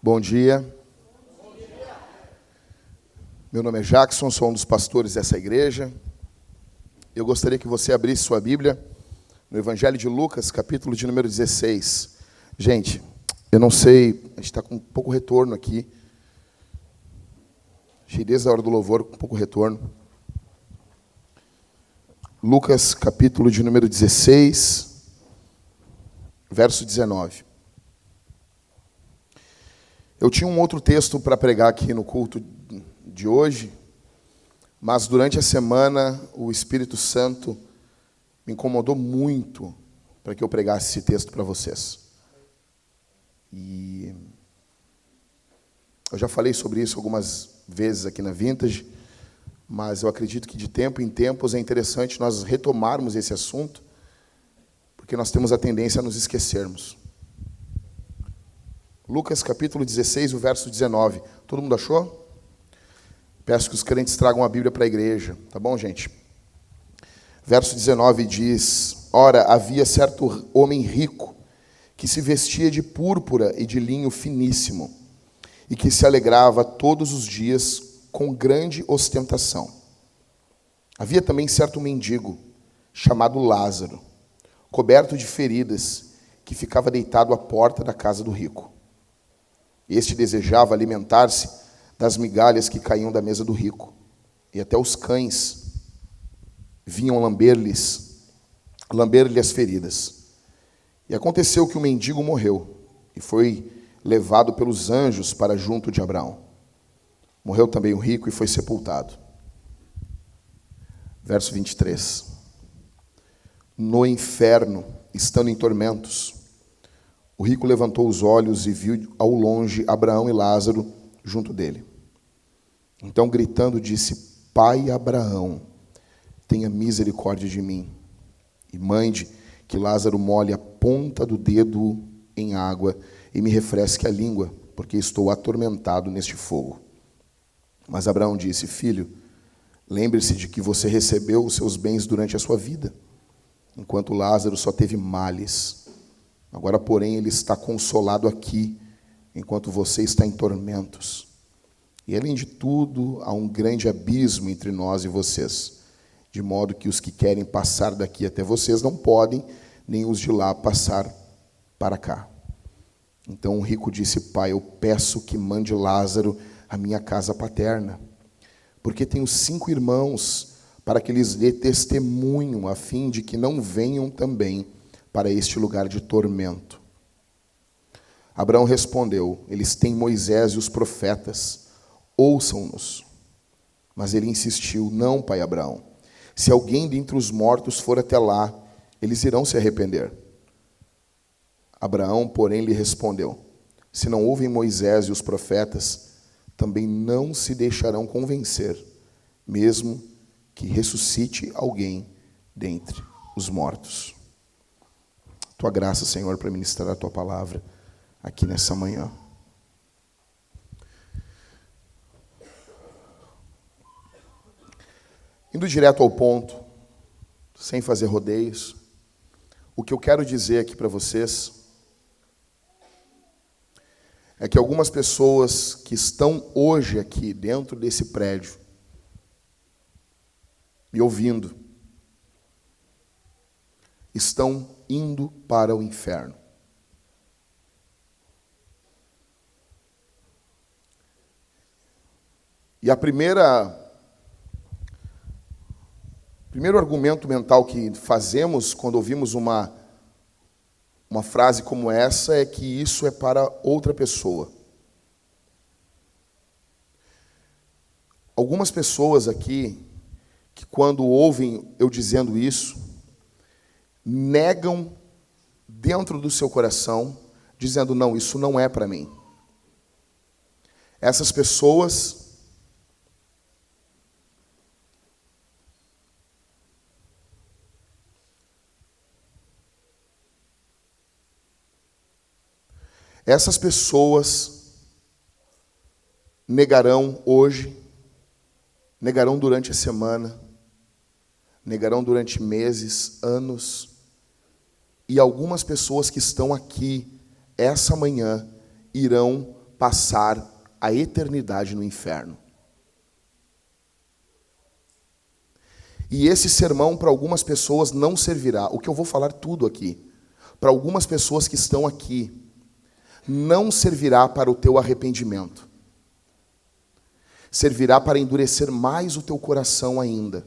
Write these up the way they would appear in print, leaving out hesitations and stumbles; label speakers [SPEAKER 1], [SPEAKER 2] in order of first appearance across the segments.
[SPEAKER 1] Bom dia. Meu nome é Jackson, sou um dos pastores dessa igreja. Eu gostaria que você abrisse sua Bíblia no Evangelho de Lucas, capítulo de número 16. Gente, eu não sei, a gente está com pouco retorno aqui. Achei desde a hora do louvor com pouco retorno. Lucas, capítulo de número 16, verso 19. Eu tinha um outro texto para pregar aqui no culto de hoje, mas durante a semana o Espírito Santo me incomodou muito para que eu pregasse esse texto para vocês. E eu já falei sobre isso algumas vezes aqui na Vintage, mas eu acredito que de tempo em tempos é interessante nós retomarmos esse assunto, porque nós temos a tendência a nos esquecermos. Lucas capítulo 16, o verso 19. Todo mundo achou? Peço que os crentes tragam a Bíblia para a igreja. Tá bom, gente? Verso 19 diz: Ora, havia certo homem rico, que se vestia de púrpura e de linho finíssimo, e que se alegrava todos os dias com grande ostentação. Havia também certo mendigo, chamado Lázaro, coberto de feridas, que ficava deitado à porta da casa do rico. Este desejava alimentar-se das migalhas que caíam da mesa do rico, e até os cães vinham lamber-lhe as feridas. E aconteceu que o mendigo morreu, e foi levado pelos anjos para junto de Abraão. Morreu também o rico e foi sepultado. Verso 23. No inferno, estando em tormentos, o rico levantou os olhos e viu ao longe Abraão e Lázaro junto dele. Então, gritando, disse: Pai Abraão, tenha misericórdia de mim, e mande que Lázaro molhe a ponta do dedo em água e me refresque a língua, porque estou atormentado neste fogo. Mas Abraão disse: Filho, lembre-se de que você recebeu os seus bens durante a sua vida, enquanto Lázaro só teve males. Agora, porém, ele está consolado aqui, enquanto você está em tormentos. E, além de tudo, há um grande abismo entre nós e vocês, de modo que os que querem passar daqui até vocês não podem, nem os de lá passar para cá. Então o rico disse: Pai, eu peço que mande Lázaro à minha casa paterna, porque tenho 5 irmãos, para que lhes dê testemunho, a fim de que não venham também para este lugar de tormento. Abraão respondeu: Eles têm Moisés e os profetas, ouçam-nos. Mas ele insistiu: Não, pai Abraão, se alguém dentre os mortos for até lá, eles irão se arrepender. Abraão, porém, lhe respondeu: Se não ouvem Moisés e os profetas, também não se deixarão convencer, mesmo que ressuscite alguém dentre os mortos. Tua graça, Senhor, para ministrar a Tua palavra aqui nessa manhã. Indo direto ao ponto, sem fazer rodeios, o que eu quero dizer aqui para vocês é que algumas pessoas que estão hoje aqui dentro desse prédio me ouvindo, estão indo para o inferno. E primeiro argumento mental que fazemos quando ouvimos uma frase como essa é que isso é para outra pessoa. Algumas pessoas aqui, que quando ouvem eu dizendo isso, negam dentro do seu coração, dizendo, não, isso não é para mim. Essas pessoas negarão hoje, negarão durante a semana, negarão durante meses, anos, e algumas pessoas que estão aqui essa manhã irão passar a eternidade no inferno. E esse sermão para algumas pessoas não servirá. O que eu vou falar tudo aqui, para algumas pessoas que estão aqui, não servirá para o teu arrependimento. Servirá para endurecer mais o teu coração ainda.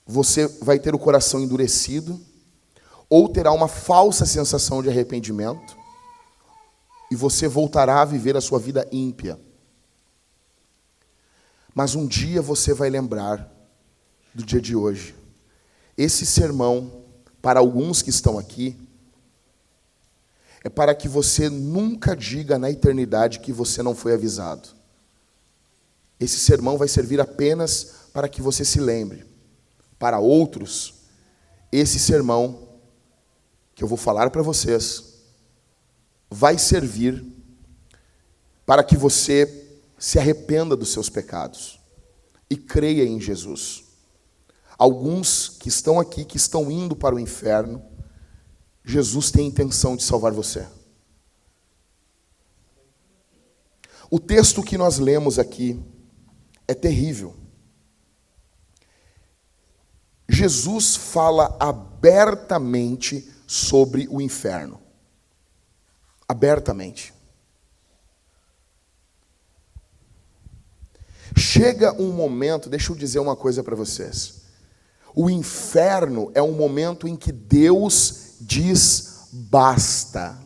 [SPEAKER 1] Você vai ter o coração endurecido, ou terá uma falsa sensação de arrependimento, e você voltará a viver a sua vida ímpia. Mas um dia você vai lembrar do dia de hoje. Esse sermão, para alguns que estão aqui, é para que você nunca diga na eternidade que você não foi avisado. Esse sermão vai servir apenas para que você se lembre. Para outros, esse sermão que eu vou falar para vocês vai servir para que você se arrependa dos seus pecados e creia em Jesus. Alguns que estão aqui, que estão indo para o inferno, Jesus tem a intenção de salvar você. O texto que nós lemos aqui é terrível. Jesus fala abertamente sobre o inferno. Abertamente. Chega um momento, deixa eu dizer uma coisa para vocês. O inferno é um momento em que Deus diz basta.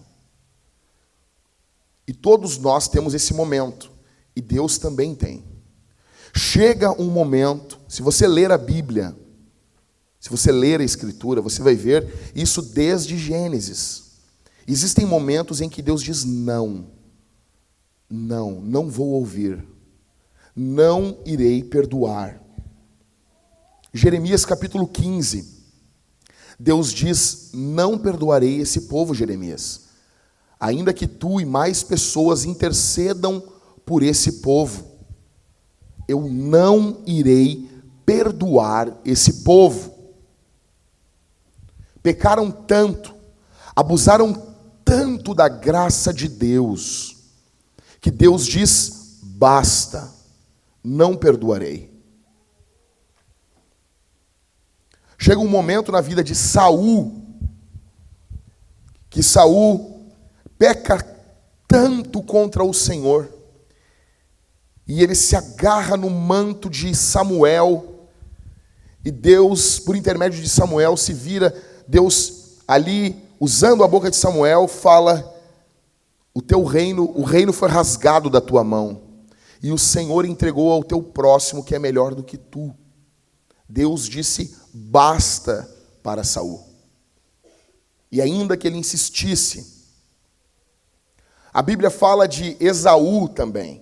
[SPEAKER 1] E todos nós temos esse momento. E Deus também tem. Chega um momento, se você ler a Bíblia, se você ler a Escritura, você vai ver isso desde Gênesis. Existem momentos em que Deus diz não. Não vou ouvir. Não irei perdoar. Jeremias capítulo 15. Deus diz, não perdoarei esse povo, Jeremias. Ainda que tu e mais pessoas intercedam por esse povo, eu não irei perdoar esse povo. Pecaram tanto, abusaram tanto da graça de Deus, que Deus diz, basta, não perdoarei. Chega um momento na vida de Saul, que Saul peca tanto contra o Senhor, e ele se agarra no manto de Samuel, e Deus, por intermédio de Samuel, se vira, Deus ali, usando a boca de Samuel, fala, o reino foi rasgado da tua mão, e o Senhor entregou ao teu próximo, que é melhor do que tu. Deus disse, basta para Saul. E ainda que ele insistisse, a Bíblia fala de Esaú também.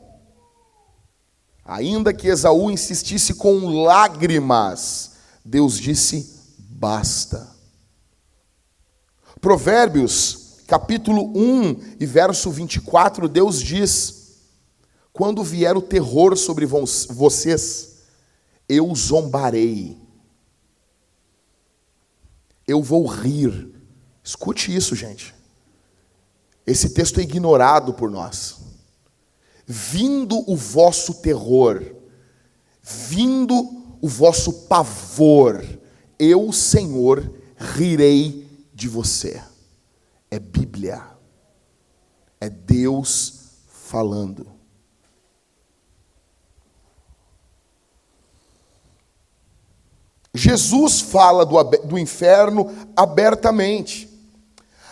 [SPEAKER 1] Ainda que Esaú insistisse com lágrimas, Deus disse, basta. Provérbios, capítulo 1 e verso 24, Deus diz, quando vier o terror sobre vocês, eu zombarei. Eu vou rir. Escute isso, gente. Esse texto é ignorado por nós. Vindo o vosso terror, vindo o vosso pavor. Eu, Senhor, rirei de você. É Bíblia. É Deus falando. Jesus fala do inferno abertamente.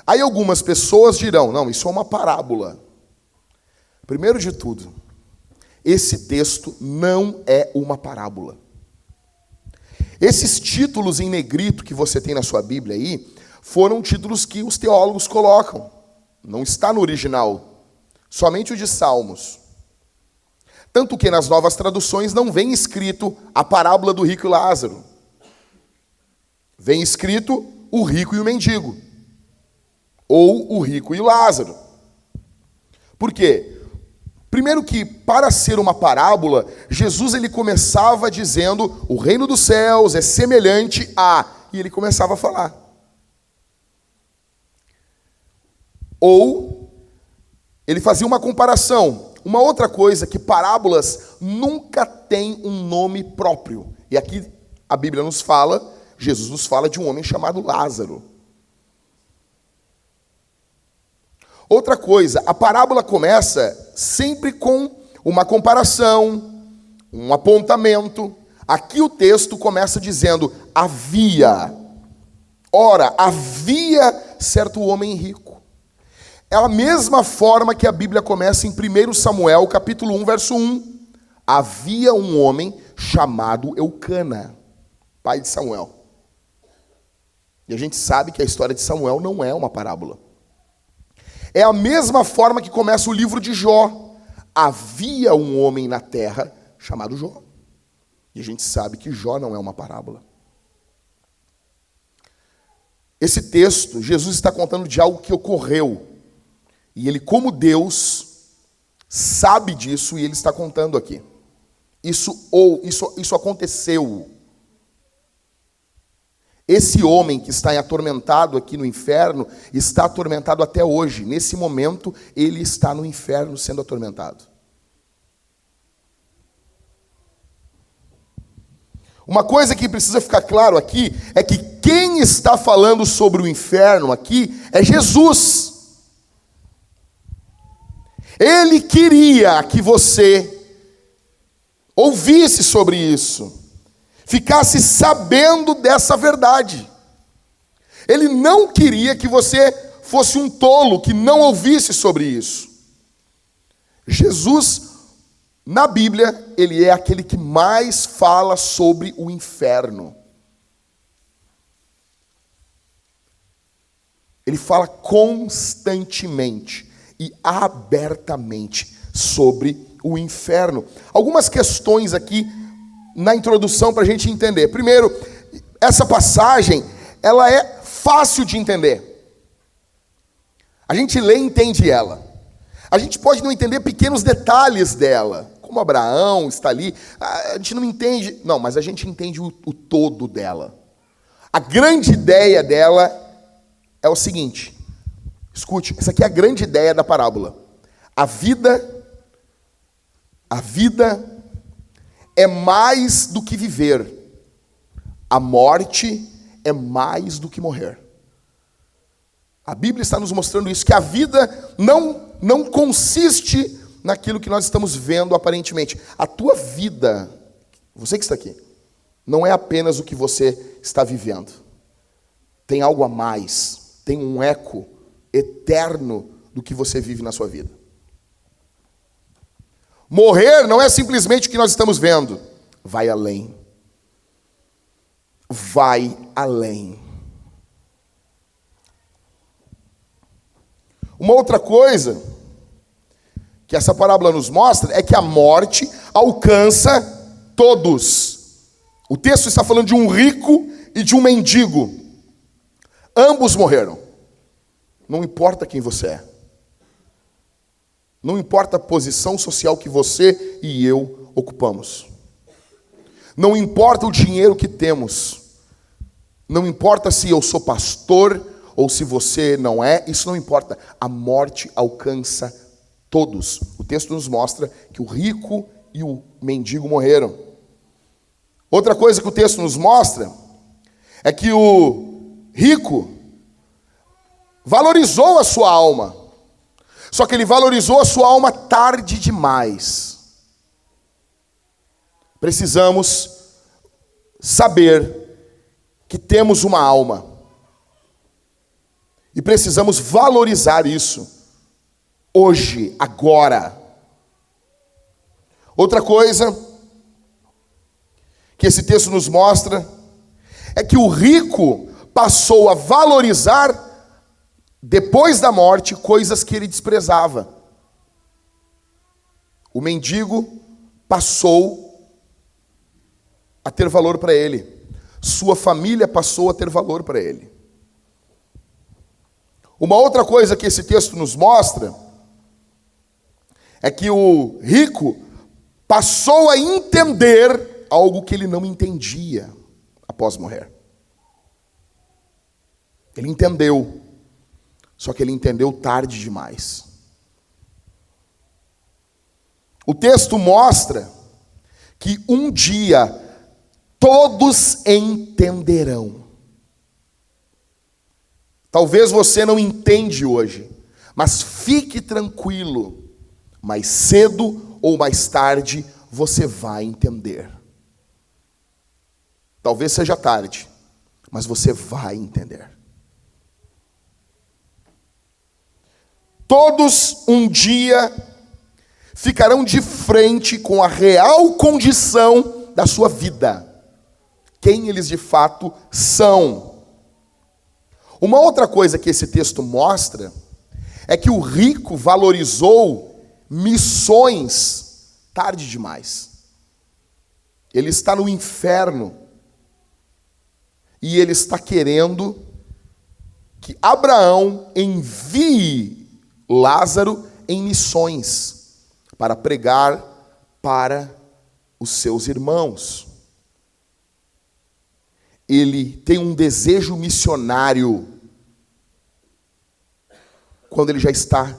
[SPEAKER 1] Aí algumas pessoas dirão, não, isso é uma parábola. Primeiro de tudo, esse texto não é uma parábola. Esses títulos em negrito que você tem na sua Bíblia aí, foram títulos que os teólogos colocam. Não está no original, somente o de Salmos. Tanto que nas novas traduções não vem escrito a parábola do rico e Lázaro. Vem escrito o rico e o mendigo. Ou o rico e o Lázaro. Por quê? Primeiro que, para ser uma parábola, Jesus ele começava dizendo, o reino dos céus é semelhante a... E ele começava a falar. Ou, ele fazia uma comparação. Uma outra coisa, que parábolas nunca têm um nome próprio. E aqui a Bíblia nos fala, Jesus nos fala de um homem chamado Lázaro. Outra coisa, a parábola começa sempre com uma comparação, um apontamento. Aqui o texto começa dizendo, havia. Ora, havia certo homem rico. É a mesma forma que a Bíblia começa em 1 Samuel, capítulo 1, verso 1. Havia um homem chamado Eucana, pai de Samuel. E a gente sabe que a história de Samuel não é uma parábola. É a mesma forma que começa o livro de Jó. Havia um homem na terra chamado Jó. E a gente sabe que Jó não é uma parábola. Esse texto, Jesus está contando de algo que ocorreu. E ele, como Deus, sabe disso e ele está contando aqui. Isso aconteceu. Esse homem que está atormentado aqui no inferno, está atormentado até hoje. Nesse momento, ele está no inferno sendo atormentado. Uma coisa que precisa ficar claro aqui, é que quem está falando sobre o inferno aqui, é Jesus. Ele queria que você ouvisse sobre isso. Ficasse sabendo dessa verdade. Ele não queria que você fosse um tolo, que não ouvisse sobre isso. Jesus, na Bíblia, ele é aquele que mais fala sobre o inferno. Ele fala constantemente e abertamente sobre o inferno. Algumas questões aqui na introdução para a gente entender. Primeiro, essa passagem, ela é fácil de entender. A gente lê e entende ela. A gente pode não entender pequenos detalhes dela, como Abraão está ali. A gente não entende, não, mas a gente entende o todo dela. A grande ideia dela é o seguinte, escute, essa aqui é a grande ideia da parábola. A vida é mais do que viver. A morte é mais do que morrer. A Bíblia está nos mostrando isso, que a vida não consiste naquilo que nós estamos vendo aparentemente. A tua vida, você que está aqui, não é apenas o que você está vivendo. Tem algo a mais, tem um eco eterno do que você vive na sua vida. Morrer não é simplesmente o que nós estamos vendo. Vai além. Vai além. Uma outra coisa que essa parábola nos mostra é que a morte alcança todos. O texto está falando de um rico e de um mendigo. Ambos morreram. Não importa quem você é. Não importa a posição social que você e eu ocupamos. Não importa o dinheiro que temos. Não importa se eu sou pastor ou se você não é. Isso não importa. A morte alcança todos. O texto nos mostra que o rico e o mendigo morreram. Outra coisa que o texto nos mostra é que o rico valorizou a sua alma. Só que ele valorizou a sua alma tarde demais. Precisamos saber que temos uma alma. E precisamos valorizar isso. Hoje, agora. Outra coisa que esse texto nos mostra é que o rico passou a valorizar, depois da morte, coisas que ele desprezava. O mendigo passou a ter valor para ele. Sua família passou a ter valor para ele. Uma outra coisa que esse texto nos mostra é que o rico passou a entender algo que ele não entendia após morrer. Ele entendeu, só que ele entendeu tarde demais. O texto mostra que um dia todos entenderão. Talvez você não entende hoje, mas fique tranquilo, mais cedo ou mais tarde você vai entender. Talvez seja tarde, mas você vai entender. Todos um dia ficarão de frente com a real condição da sua vida. Quem eles de fato são. Uma outra coisa que esse texto mostra é que o rico valorizou missões tarde demais. Ele está no inferno e ele está querendo que Abraão envie Lázaro em missões para pregar para os seus irmãos. Ele tem um desejo missionário quando ele já está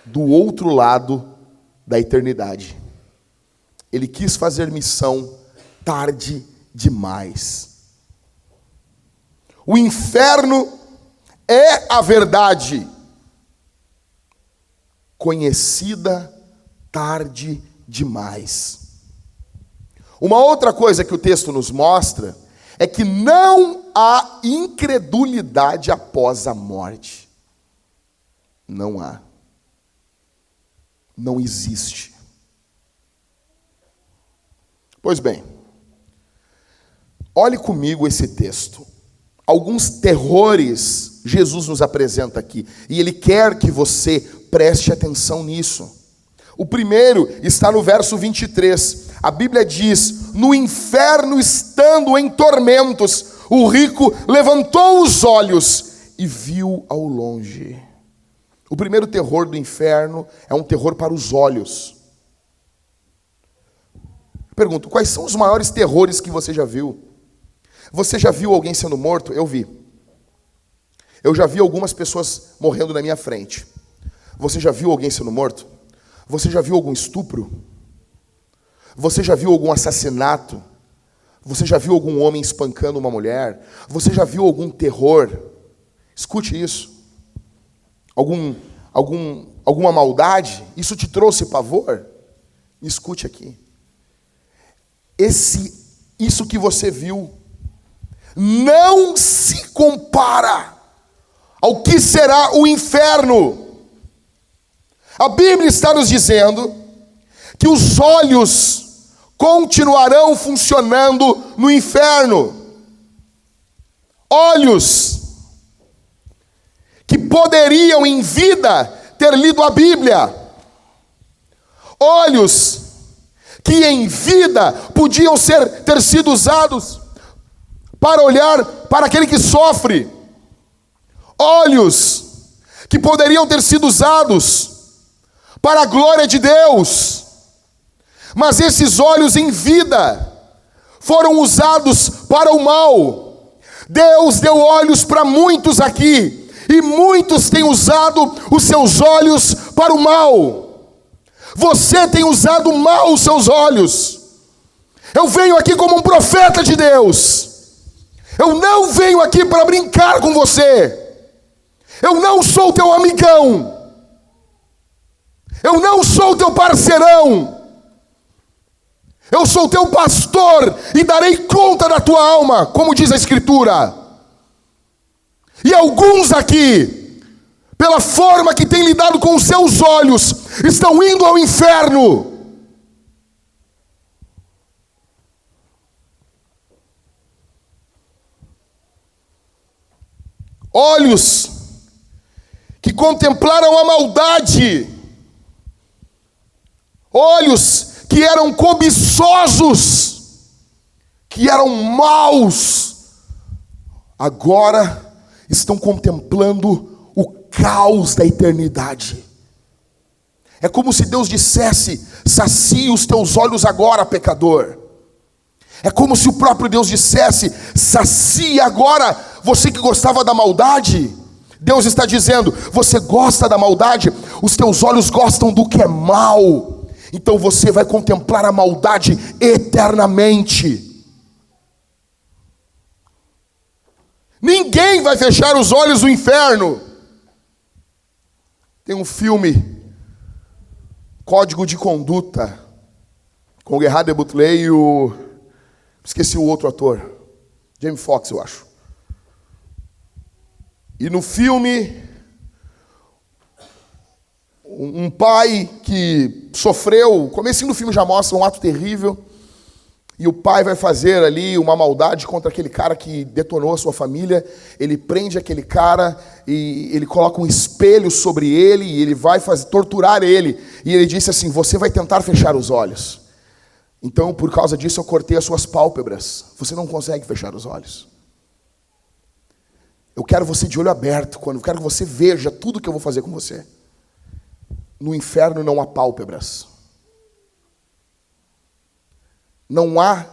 [SPEAKER 1] do outro lado da eternidade. Ele quis fazer missão tarde demais. O inferno é a verdade conhecida tarde demais. Uma outra coisa que o texto nos mostra é que não há incredulidade após a morte. Não há. Não existe. Pois bem, olhe comigo esse texto. Alguns terrores Jesus nos apresenta aqui, e Ele quer que você preste atenção nisso. O primeiro está no verso 23. A Bíblia diz: no inferno, estando em tormentos, o rico levantou os olhos e viu ao longe. O primeiro terror do inferno é um terror para os olhos. Pergunto, quais são os maiores terrores que você já viu? Você já viu alguém sendo morto? Eu vi. Eu já vi algumas pessoas morrendo na minha frente. Você já viu alguém sendo morto? Você já viu algum estupro? Você já viu algum assassinato? Você já viu algum homem espancando uma mulher? Você já viu algum terror? Escute isso. Alguma maldade? Isso te trouxe pavor? Escute aqui. Isso que você viu não se compara ao que será o inferno. A Bíblia está nos dizendo que os olhos continuarão funcionando no inferno. Olhos que poderiam em vida ter lido a Bíblia. Olhos que em vida podiam ter sido usados para olhar para aquele que sofre. Olhos que poderiam ter sido usados para a glória de Deus. Mas esses olhos em vida foram usados para o mal. Deus deu olhos para muitos aqui, e muitos têm usado os seus olhos para o mal. Você tem usado mal os seus olhos. Eu venho aqui como um profeta de Deus. Eu não venho aqui para brincar com você. Eu não sou teu amigão. Eu não sou teu parceirão. Eu sou teu pastor e darei conta da tua alma, como diz a Escritura. E alguns aqui, pela forma que têm lidado com os seus olhos, estão indo ao inferno. Olhos que contemplaram a maldade, olhos que eram cobiçosos, que eram maus, agora estão contemplando o caos da eternidade. É como se Deus dissesse: sacie os teus olhos agora, pecador. É como se o próprio Deus dissesse: sacie agora, você que gostava da maldade. Deus está dizendo: você gosta da maldade, os teus olhos gostam do que é mal, então você vai contemplar a maldade eternamente. Ninguém vai fechar os olhos do inferno. Tem um filme, Código de Conduta, com o Gerard Butler e o... esqueci o outro ator, Jamie Foxx, eu acho. E no filme, um pai que sofreu, o comecinho do filme já mostra um ato terrível, e o pai vai fazer ali uma maldade contra aquele cara que detonou a sua família. Ele prende aquele cara e ele coloca um espelho sobre ele e ele vai torturar ele. E ele disse assim: você vai tentar fechar os olhos. Então, por causa disso, eu cortei as suas pálpebras. Você não consegue fechar os olhos. Eu quero você de olho aberto, eu quero que você veja tudo que eu vou fazer com você. No inferno não há pálpebras. Não há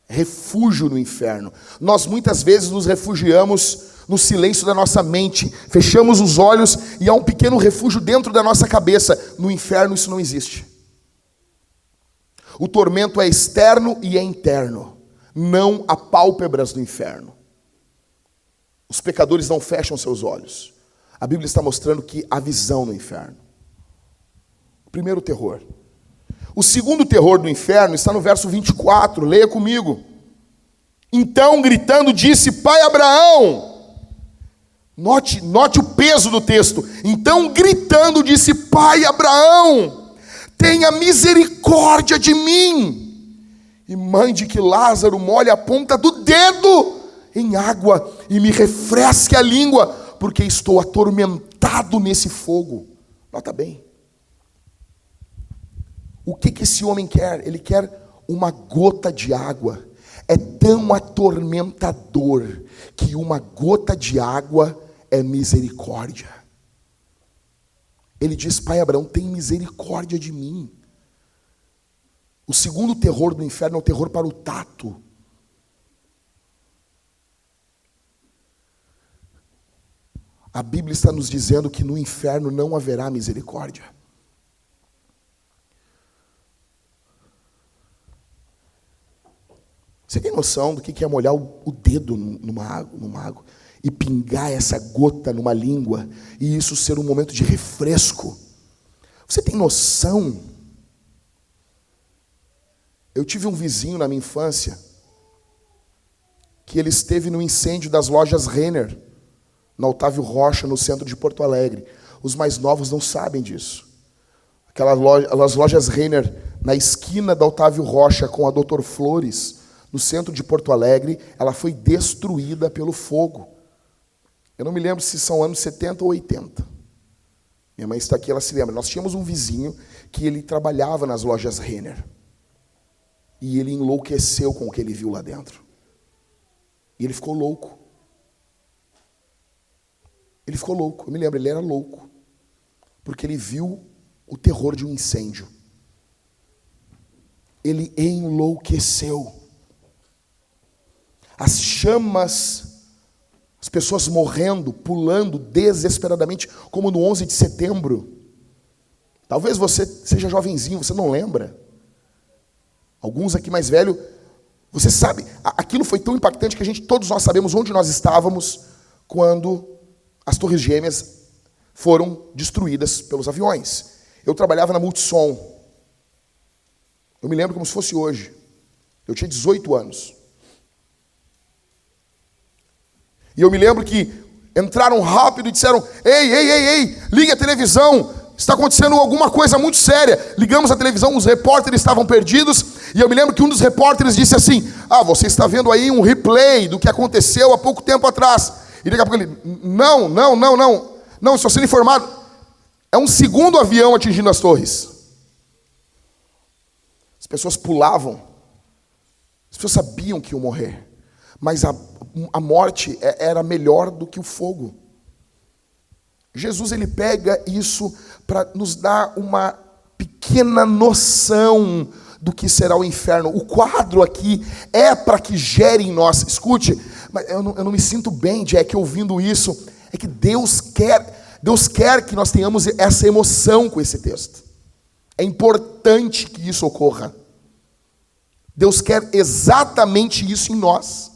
[SPEAKER 1] refúgio no inferno. Nós muitas vezes nos refugiamos no silêncio da nossa mente. Fechamos os olhos e há um pequeno refúgio dentro da nossa cabeça. No inferno isso não existe. O tormento é externo e é interno. Não há pálpebras no inferno. Os pecadores não fecham seus olhos. A Bíblia está mostrando que há visão no inferno. O primeiro terror. O segundo terror do inferno está no verso 24. Leia comigo. Então, gritando, disse: Pai Abraão. Note o peso do texto. Então, gritando, disse: Pai Abraão, tenha misericórdia de mim e mande que Lázaro molhe a ponta do dedo em água e me refresque a língua, porque estou atormentado nesse fogo. Nota bem. O que esse homem quer? Ele quer uma gota de água. É tão atormentador que uma gota de água é misericórdia. Ele diz: Pai Abraão, tem misericórdia de mim. O segundo terror do inferno é o terror para o tato. A Bíblia está nos dizendo que no inferno não haverá misericórdia. Você tem noção do que é molhar o dedo numa água e pingar essa gota numa língua e isso ser um momento de refresco? Você tem noção? Eu tive um vizinho na minha infância que ele esteve no incêndio das lojas Renner, na Otávio Rocha, no centro de Porto Alegre. Os mais novos não sabem disso. Aquelas lojas Renner na esquina da Otávio Rocha com a Dr. Flores, no centro de Porto Alegre, ela foi destruída pelo fogo. Eu não me lembro se são anos 70 ou 80. Minha mãe está aqui, ela se lembra. Nós tínhamos um vizinho que ele trabalhava nas lojas Renner. E ele enlouqueceu com o que ele viu lá dentro. E ele ficou louco. Ele ficou louco. Eu me lembro, ele era louco. Porque ele viu o terror de um incêndio. Ele enlouqueceu. As chamas, as pessoas morrendo, pulando desesperadamente, como no 11 de setembro. Talvez você seja jovenzinho, você não lembra. Alguns aqui mais velhos, você sabe, aquilo foi tão impactante que todos nós sabemos onde nós estávamos quando as Torres Gêmeas foram destruídas pelos aviões. Eu trabalhava na Multissom. Eu me lembro como se fosse hoje. Eu tinha 18 anos. E eu me lembro que entraram rápido e disseram: ei, ligue a televisão, está acontecendo alguma coisa muito séria. Ligamos a televisão, os repórteres estavam perdidos, e eu me lembro que um dos repórteres disse assim: você está vendo aí um replay do que aconteceu há pouco tempo atrás. E daqui a pouco ele: não, estou sendo informado. É um segundo avião atingindo as torres. As pessoas pulavam, as pessoas sabiam que iam morrer, mas a morte era melhor do que o fogo. Jesus, ele pega isso para nos dar uma pequena noção do que será o inferno. O quadro aqui é para que gere em nós. Escute, mas eu não me sinto bem, Jack, ouvindo isso. É que Deus quer que nós tenhamos essa emoção com esse texto. É importante que isso ocorra. Deus quer exatamente isso em nós.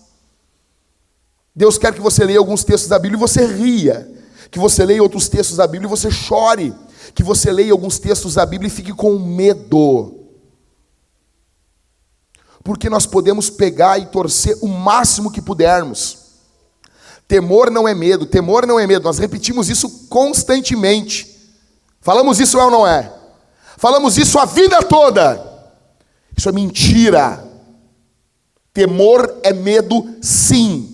[SPEAKER 1] Deus quer que você leia alguns textos da Bíblia e você ria, que você leia outros textos da Bíblia e você chore, que você leia alguns textos da Bíblia e fique com medo. Porque nós podemos pegar e torcer o máximo que pudermos. Temor não é medo, temor não é medo. Nós repetimos isso constantemente. Falamos isso ou não é? Falamos isso a vida toda. Isso é mentira. Temor é medo, sim.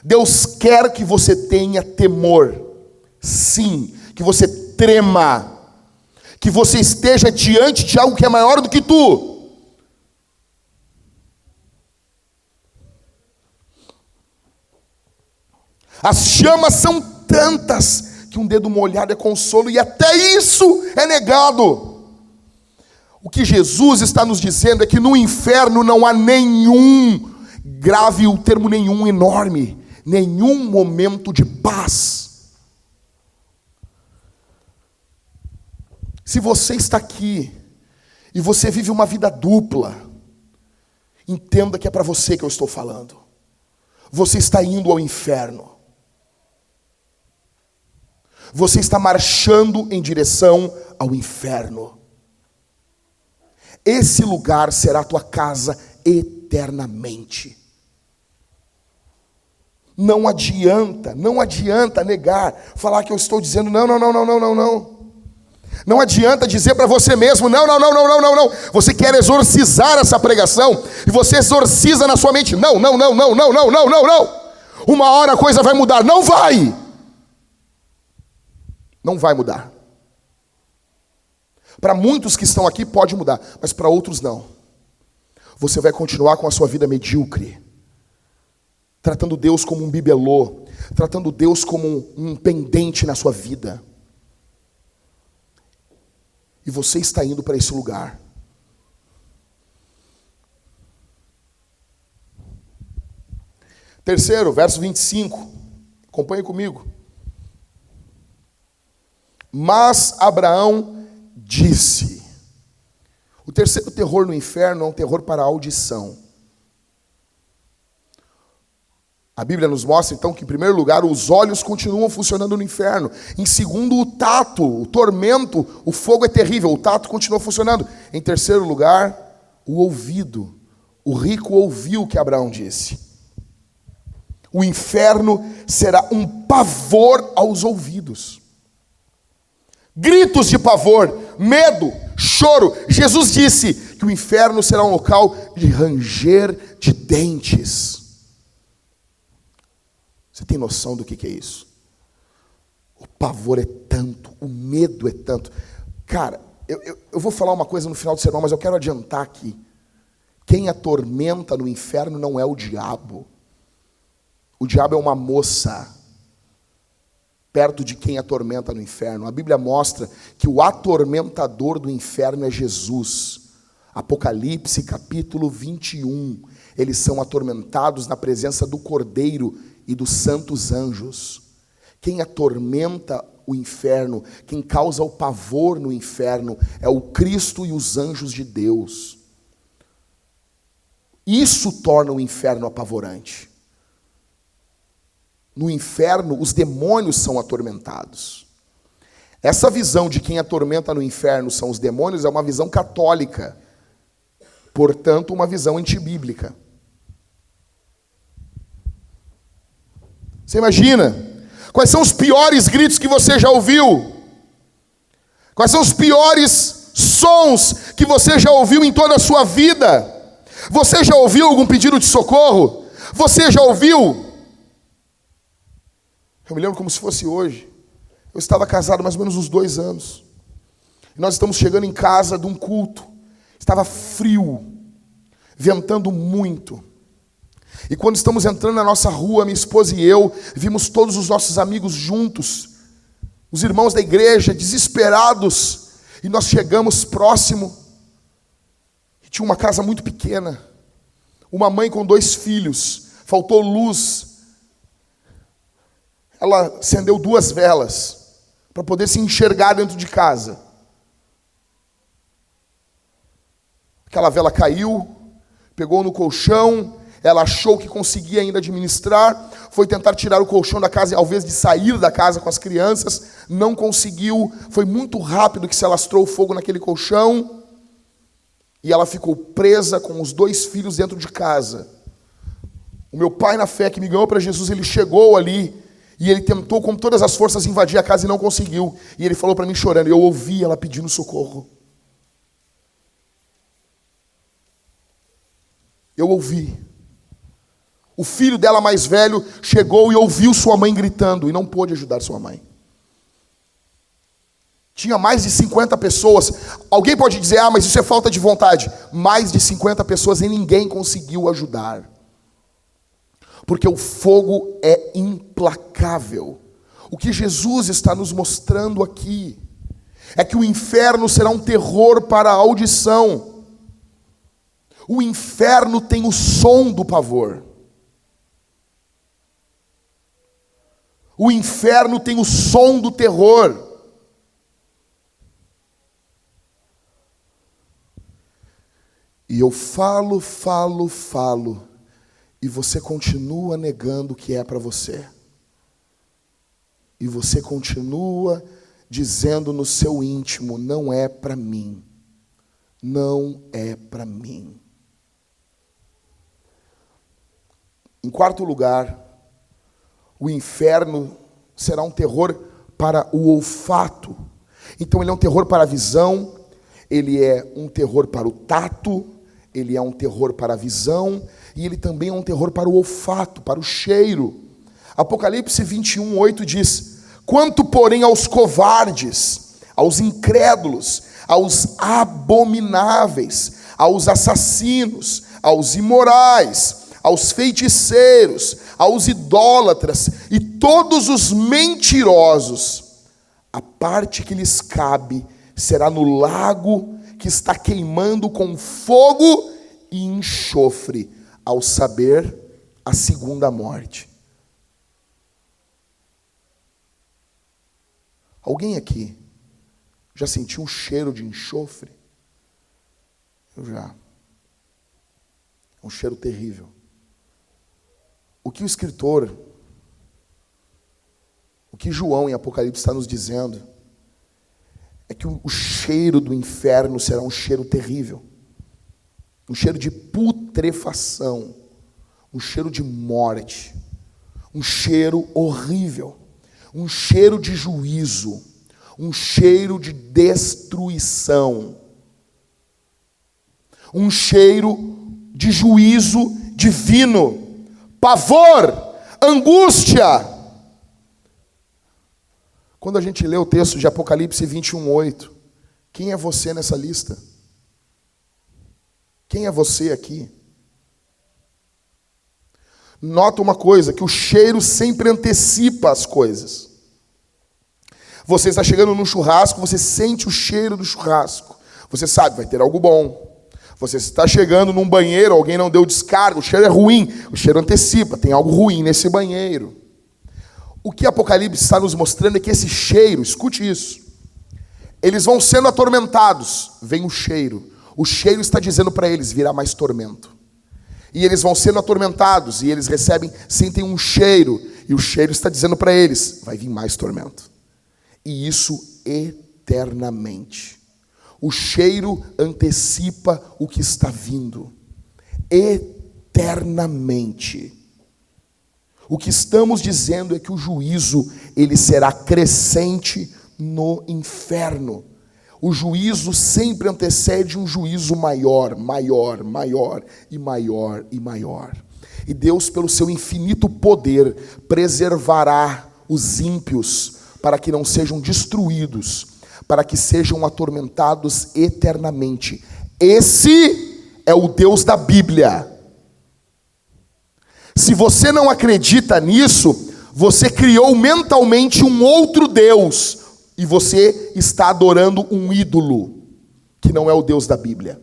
[SPEAKER 1] Deus quer que você tenha temor, sim, que você trema, que você esteja diante de algo que é maior do que tu. As chamas são tantas que um dedo molhado é consolo, e até isso é negado. O que Jesus está nos dizendo é que no inferno não há nenhum, grave o termo nenhum, enorme, nenhum momento de paz. Se você está aqui e você vive uma vida dupla, entenda que é para você que eu estou falando. Você está indo ao inferno. Você está marchando em direção ao inferno. Esse lugar será a tua casa eternamente. Não adianta negar, falar que eu estou dizendo não. Não adianta dizer para você mesmo, não. Você quer exorcizar essa pregação, e você exorciza na sua mente, não. Uma hora a coisa vai mudar. Não vai. Não vai mudar. Para muitos que estão aqui pode mudar, mas para outros não. Você vai continuar com a sua vida medíocre, tratando Deus como um bibelô, tratando Deus como um pendente na sua vida. E você está indo para esse lugar. Terceiro, verso 25. Acompanhe comigo. Mas Abraão disse. O terceiro terror no inferno é um terror para a audição. A Bíblia nos mostra então que, em primeiro lugar, os olhos continuam funcionando no inferno. Em segundo, o tato, o tormento, o fogo é terrível, o tato continua funcionando. Em terceiro lugar, o ouvido. O rico ouviu o que Abraão disse. O inferno será um pavor aos ouvidos. Gritos de pavor, medo, choro. Jesus disse que o inferno será um local de ranger de dentes. Você tem noção do que é isso? O pavor é tanto, o medo é tanto. Cara, eu vou falar uma coisa no final do sermão, mas eu quero adiantar aqui. Quem atormenta no inferno não é o diabo. O diabo é uma moça perto de quem atormenta no inferno. A Bíblia mostra que o atormentador do inferno é Jesus. Apocalipse capítulo 21. Eles são atormentados na presença do Cordeiro e dos santos anjos. Quem atormenta o inferno, quem causa o pavor no inferno é o Cristo e os anjos de Deus. Isso torna o inferno apavorante. No inferno, os demônios são atormentados. Essa visão de quem atormenta no inferno são os demônios é uma visão católica, portanto, uma visão antibíblica. Você imagina? Quais são os piores gritos que você já ouviu? Quais são os piores sons que você já ouviu em toda a sua vida? Você já ouviu algum pedido de socorro? Você já ouviu? Eu me lembro como se fosse hoje. Eu estava casado mais ou menos uns 2 anos. E nós estamos chegando em casa de um culto. Estava frio, ventando muito. E quando estamos entrando na nossa rua, minha esposa e eu, vimos todos os nossos amigos juntos, os irmãos da igreja, desesperados. E nós chegamos próximo, e tinha uma casa muito pequena, uma mãe com 2 filhos, faltou luz. Ela acendeu 2 velas, para poder se enxergar dentro de casa. Aquela vela caiu, pegou no colchão. Ela achou que conseguia ainda administrar, foi tentar tirar o colchão da casa, ao invés de sair da casa com as crianças, não conseguiu, foi muito rápido que se alastrou o fogo naquele colchão, e ela ficou presa com os 2 filhos dentro de casa. O meu pai na fé, que me ganhou para Jesus, ele chegou ali, e ele tentou com todas as forças invadir a casa e não conseguiu, e ele falou para mim chorando, eu ouvi ela pedindo socorro. Eu ouvi. O filho dela mais velho chegou e ouviu sua mãe gritando e não pôde ajudar sua mãe. Tinha mais de 50 pessoas. Alguém pode dizer, mas isso é falta de vontade. Mais de 50 pessoas e ninguém conseguiu ajudar. Porque o fogo é implacável. O que Jesus está nos mostrando aqui é que o inferno será um terror para a audição. O inferno tem o som do pavor. O inferno tem o som do terror. E eu falo, e você continua negando o que é para você. E você continua dizendo no seu íntimo, não é para mim. Não é para mim. Em 4º lugar, o inferno será um terror para o olfato. Então ele é um terror para a visão, ele é um terror para o tato, ele é um terror para a visão, e ele também é um terror para o olfato, para o cheiro. Apocalipse 21:8 diz, quanto porém aos covardes, aos incrédulos, aos abomináveis, aos assassinos, aos imorais, aos feiticeiros, aos idólatras e todos os mentirosos, a parte que lhes cabe será no lago que está queimando com fogo e enxofre, ao saber, a 2ª morte. Alguém aqui já sentiu um cheiro de enxofre? Eu já. É um cheiro terrível. O que o escritor, o que João em Apocalipse está nos dizendo, é que o cheiro do inferno será um cheiro terrível. Um cheiro de putrefação, um cheiro de morte, um cheiro horrível, um cheiro de juízo, um cheiro de destruição, um cheiro de juízo divino. Pavor, angústia. Quando a gente lê o texto de Apocalipse 21:8, quem é você nessa lista? Quem é você aqui? Nota uma coisa, que o cheiro sempre antecipa as coisas. Você está chegando num churrasco, você sente o cheiro do churrasco. Você sabe, vai ter algo bom. Você está chegando num banheiro, alguém não deu descarga, o cheiro é ruim, o cheiro antecipa, tem algo ruim nesse banheiro. O que Apocalipse está nos mostrando é que esse cheiro, escute isso, eles vão sendo atormentados, vem o cheiro está dizendo para eles, virá mais tormento. E eles vão sendo atormentados, e eles sentem um cheiro, e o cheiro está dizendo para eles, vai vir mais tormento. E isso eternamente. O cheiro antecipa o que está vindo. Eternamente. O que estamos dizendo é que o juízo, ele será crescente no inferno. O juízo sempre antecede um juízo maior, maior, maior e maior e maior. E Deus, pelo seu infinito poder, preservará os ímpios para que não sejam destruídos, para que sejam atormentados eternamente. Esse é o Deus da Bíblia. Se você não acredita nisso, você criou mentalmente um outro Deus, e você está adorando um ídolo, que não é o Deus da Bíblia.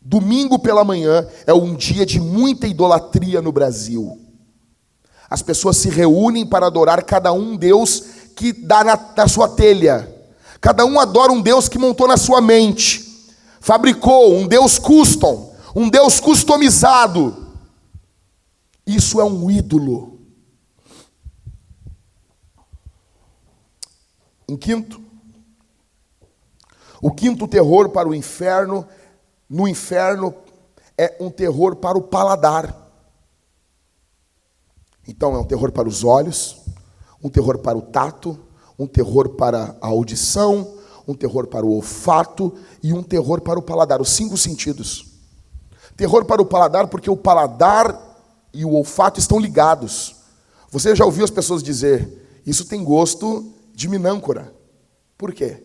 [SPEAKER 1] Domingo pela manhã é um dia de muita idolatria no Brasil. As pessoas se reúnem para adorar cada um Deus que dá na sua telha. Cada um adora um Deus que montou na sua mente. Fabricou um Deus custom, um Deus customizado. Isso é um ídolo. Em quinto, o quinto terror para o inferno, no inferno, é um terror para o paladar. Então é um terror para os olhos, um terror para o tato, um terror para a audição, um terror para o olfato e um terror para o paladar, os 5 sentidos. Terror para o paladar porque o paladar e o olfato estão ligados. Você já ouviu as pessoas dizer, isso tem gosto de minâncora. Por quê?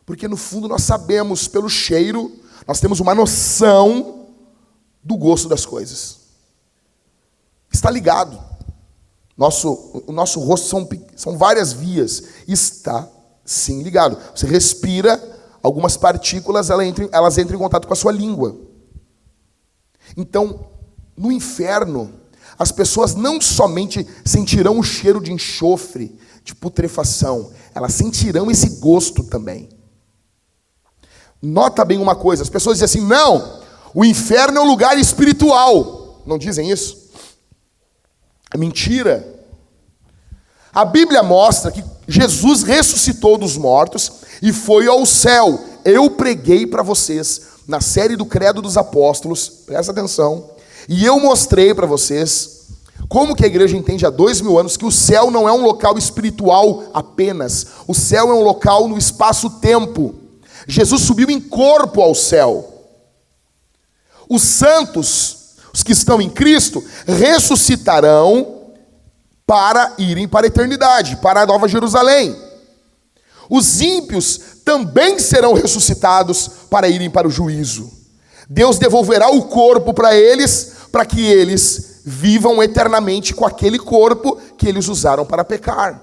[SPEAKER 1] Porque no fundo nós sabemos, pelo cheiro, nós temos uma noção do gosto das coisas. Está ligado. O nosso rosto são várias vias. Está sim ligado. Você respira, algumas partículas elas entram em contato com a sua língua. Então, no inferno, as pessoas não somente sentirão o cheiro de enxofre, de putrefação, elas sentirão esse gosto também. Nota bem uma coisa, as pessoas dizem assim, não, o inferno é um lugar espiritual. Não dizem isso? É mentira. A Bíblia mostra que Jesus ressuscitou dos mortos e foi ao céu. Eu preguei para vocês, na série do Credo dos Apóstolos, presta atenção, e eu mostrei para vocês como que a igreja entende há 2000 anos que o céu não é um local espiritual apenas. O céu é um local no espaço-tempo. Jesus subiu em corpo ao céu. Os santos, os que estão em Cristo, ressuscitarão para irem para a eternidade, para a Nova Jerusalém. Os ímpios também serão ressuscitados para irem para o juízo. Deus devolverá o corpo para que eles vivam eternamente com aquele corpo que eles usaram para pecar.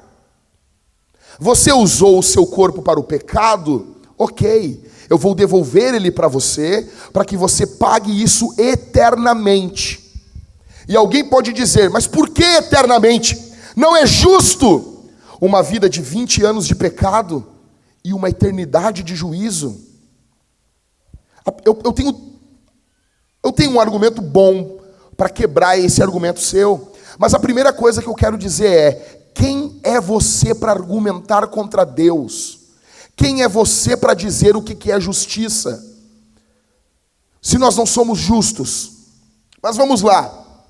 [SPEAKER 1] Você usou o seu corpo para o pecado? Ok, eu vou devolver ele para você, para que você pague isso eternamente. E alguém pode dizer, mas por que eternamente? Não é justo uma vida de 20 anos de pecado e uma eternidade de juízo? Eu tenho um argumento bom para quebrar esse argumento seu. Mas a primeira coisa que eu quero dizer é, quem é você para argumentar contra Deus? Quem é você para dizer o que é justiça? Se nós não somos justos. Mas vamos lá.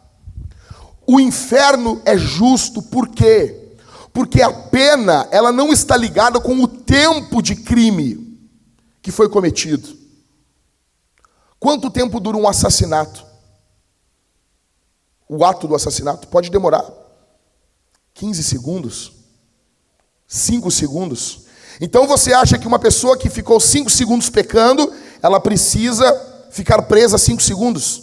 [SPEAKER 1] O inferno é justo por quê? Porque a pena, ela não está ligada com o tempo de crime que foi cometido. Quanto tempo dura um assassinato? O ato do assassinato pode demorar 15 segundos, 5 segundos. Então você acha que uma pessoa que ficou 5 segundos pecando, ela precisa ficar presa 5 segundos?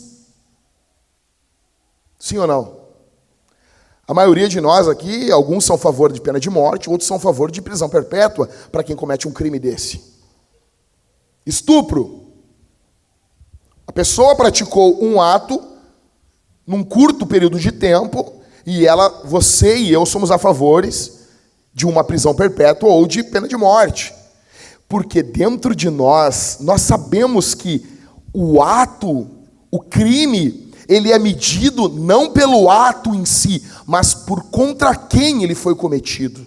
[SPEAKER 1] Sim ou não? A maioria de nós aqui, alguns são a favor de pena de morte, outros são a favor de prisão perpétua para quem comete um crime desse. Estupro. A pessoa praticou um ato num curto período de tempo, E você e eu somos a favores de uma prisão perpétua ou de pena de morte. Porque dentro de nós sabemos que o ato, o crime, ele é medido não pelo ato em si, mas por contra quem ele foi cometido.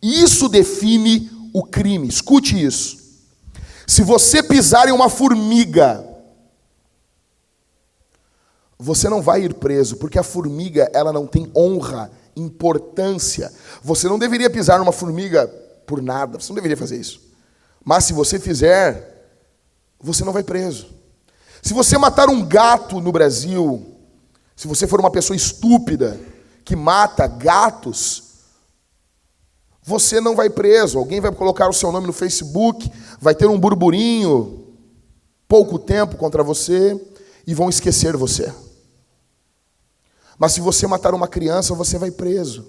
[SPEAKER 1] Isso define o crime. Escute isso. Se você pisar em uma formiga, você não vai ir preso, porque a formiga, ela não tem honra, importância. Você não deveria pisar numa formiga por nada, você não deveria fazer isso. Mas se você fizer, você não vai preso. Se você matar um gato no Brasil, se você for uma pessoa estúpida que mata gatos, você não vai preso. Alguém vai colocar o seu nome no Facebook, vai ter um burburinho, pouco tempo contra você, e vão esquecer você. Mas se você matar uma criança, você vai preso.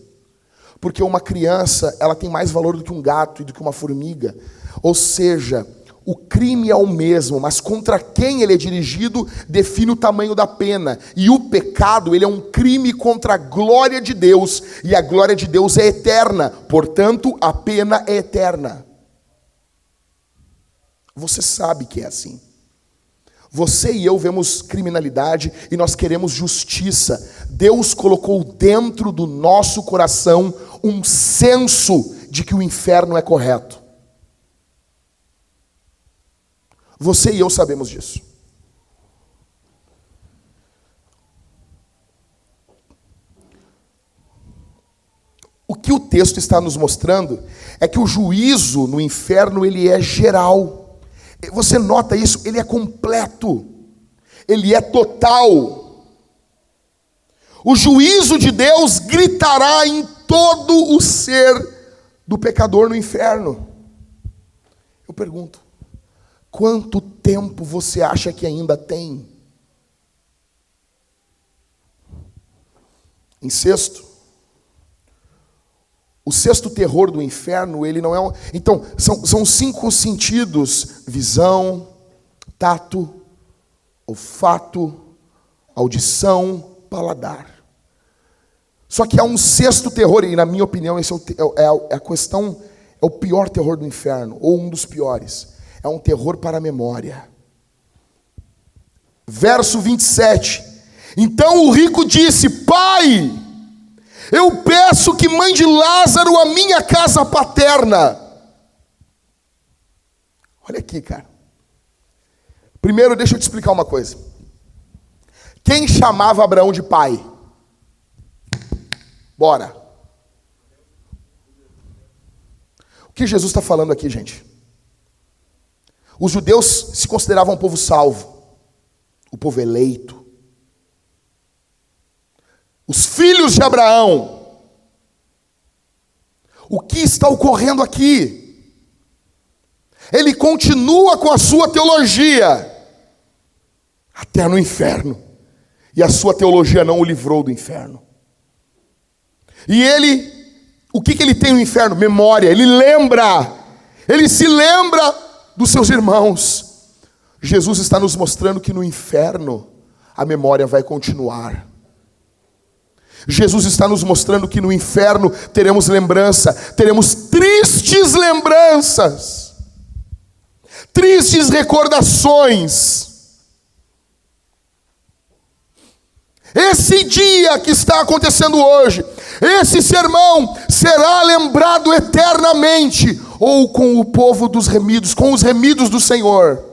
[SPEAKER 1] Porque uma criança, ela tem mais valor do que um gato e do que uma formiga. Ou seja, o crime é o mesmo, mas contra quem ele é dirigido define o tamanho da pena. E o pecado, ele é um crime contra a glória de Deus. E a glória de Deus é eterna. Portanto, a pena é eterna. Você sabe que é assim. Você e eu vemos criminalidade e nós queremos justiça. Deus colocou dentro do nosso coração um senso de que o inferno é correto. Você e eu sabemos disso. O que o texto está nos mostrando é que o juízo no inferno, ele é geral. Você nota isso? Ele é completo. Ele é total. O juízo de Deus gritará em todo o ser do pecador no inferno. Eu pergunto, quanto tempo você acha que ainda tem? Em sexto, o sexto terror do inferno, ele não é Então, são 5 sentidos: visão, tato, olfato, audição, paladar. Só que há um sexto terror, e na minha opinião, esse é a questão, é o pior terror do inferno, ou um dos piores. É um terror para a memória. Verso 27. Então o rico disse: Pai, eu peço que mande Lázaro à minha casa paterna. Olha aqui, cara. Primeiro, deixa eu te explicar uma coisa. Quem chamava Abraão de pai? Bora. O que Jesus está falando aqui, gente? Os judeus se consideravam um povo salvo, o povo eleito. Os filhos de Abraão. O que está ocorrendo aqui? Ele continua com a sua teologia até no inferno. E a sua teologia não o livrou do inferno. E ele, o que ele tem no inferno? Memória. Ele lembra. Ele se lembra dos seus irmãos. Jesus está nos mostrando que no inferno a memória vai continuar. Jesus está nos mostrando que no inferno teremos lembrança, teremos tristes lembranças, tristes recordações. Esse dia que está acontecendo hoje, esse sermão será lembrado eternamente, ou com o povo dos remidos, com os remidos do Senhor,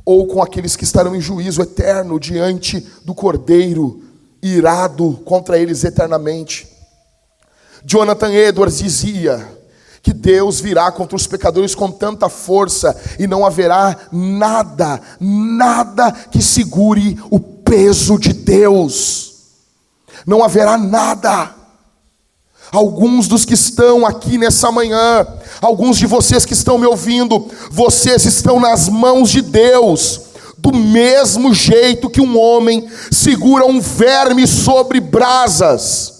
[SPEAKER 1] ou com aqueles que estarão em juízo eterno diante do Cordeiro, irado contra eles eternamente. Jonathan Edwards dizia que Deus virá contra os pecadores com tanta força e não haverá nada que segure o peso de Deus. Não haverá nada. Alguns dos que estão aqui nessa manhã, alguns de vocês que estão me ouvindo, vocês estão nas mãos de Deus. Do mesmo jeito que um homem segura um verme sobre brasas.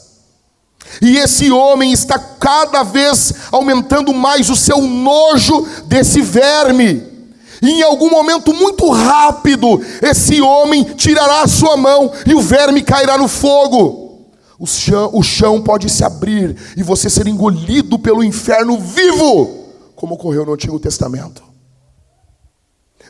[SPEAKER 1] E esse homem está cada vez aumentando mais o seu nojo desse verme. E em algum momento muito rápido, esse homem tirará a sua mão e o verme cairá no fogo. O chão pode se abrir e você ser engolido pelo inferno vivo, como ocorreu no Antigo Testamento.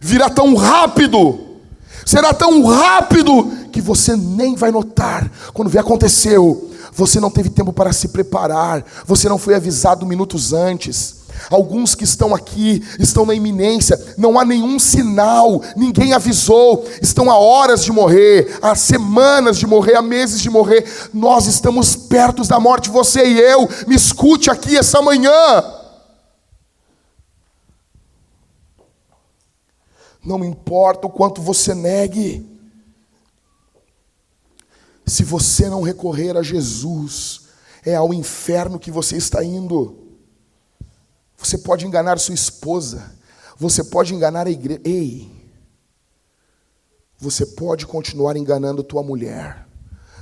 [SPEAKER 1] Virá tão rápido, será tão rápido, que você nem vai notar. Quando vê, aconteceu. Você não teve tempo para se preparar, você não foi avisado minutos antes. Alguns que estão aqui, estão na iminência, não há nenhum sinal, ninguém avisou, estão há horas de morrer, há semanas de morrer, há meses de morrer. Nós estamos perto da morte, você e eu. Me escute aqui essa manhã. Não importa o quanto você negue, se você não recorrer a Jesus, é ao inferno que você está indo. Você pode enganar sua esposa, você pode enganar a igreja. Ei, você pode continuar enganando tua mulher.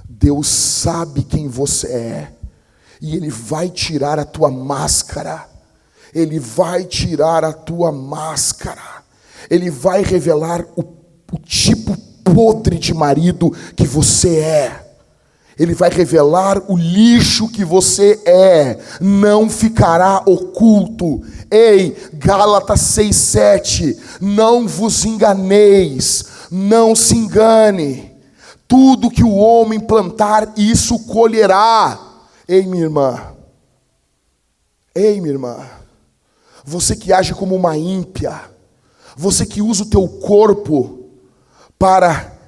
[SPEAKER 1] Deus sabe quem você é, e Ele vai tirar a tua máscara. Ele vai tirar a tua máscara. Ele vai revelar o tipo podre de marido que você é. Ele vai revelar o lixo que você é. Não ficará oculto. Ei, Gálatas 6:7. Não vos enganeis. Não se engane. Tudo que o homem plantar, isso colherá. Ei, minha irmã. Ei, minha irmã. Você que age como uma ímpia. Você que usa o teu corpo para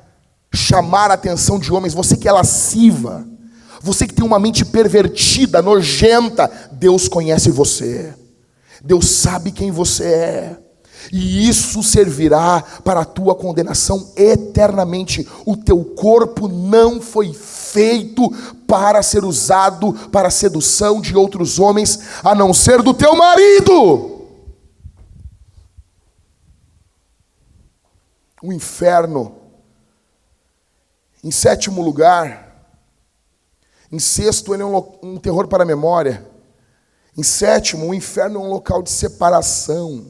[SPEAKER 1] chamar a atenção de homens, você que é lasciva, você que tem uma mente pervertida, nojenta, Deus conhece você, Deus sabe quem você é, e isso servirá para a tua condenação eternamente. O teu corpo não foi feito para ser usado para a sedução de outros homens, a não ser do teu marido. O inferno, em sétimo lugar. Em sexto, ele é um terror para a memória. Em sétimo, o inferno é um local de separação.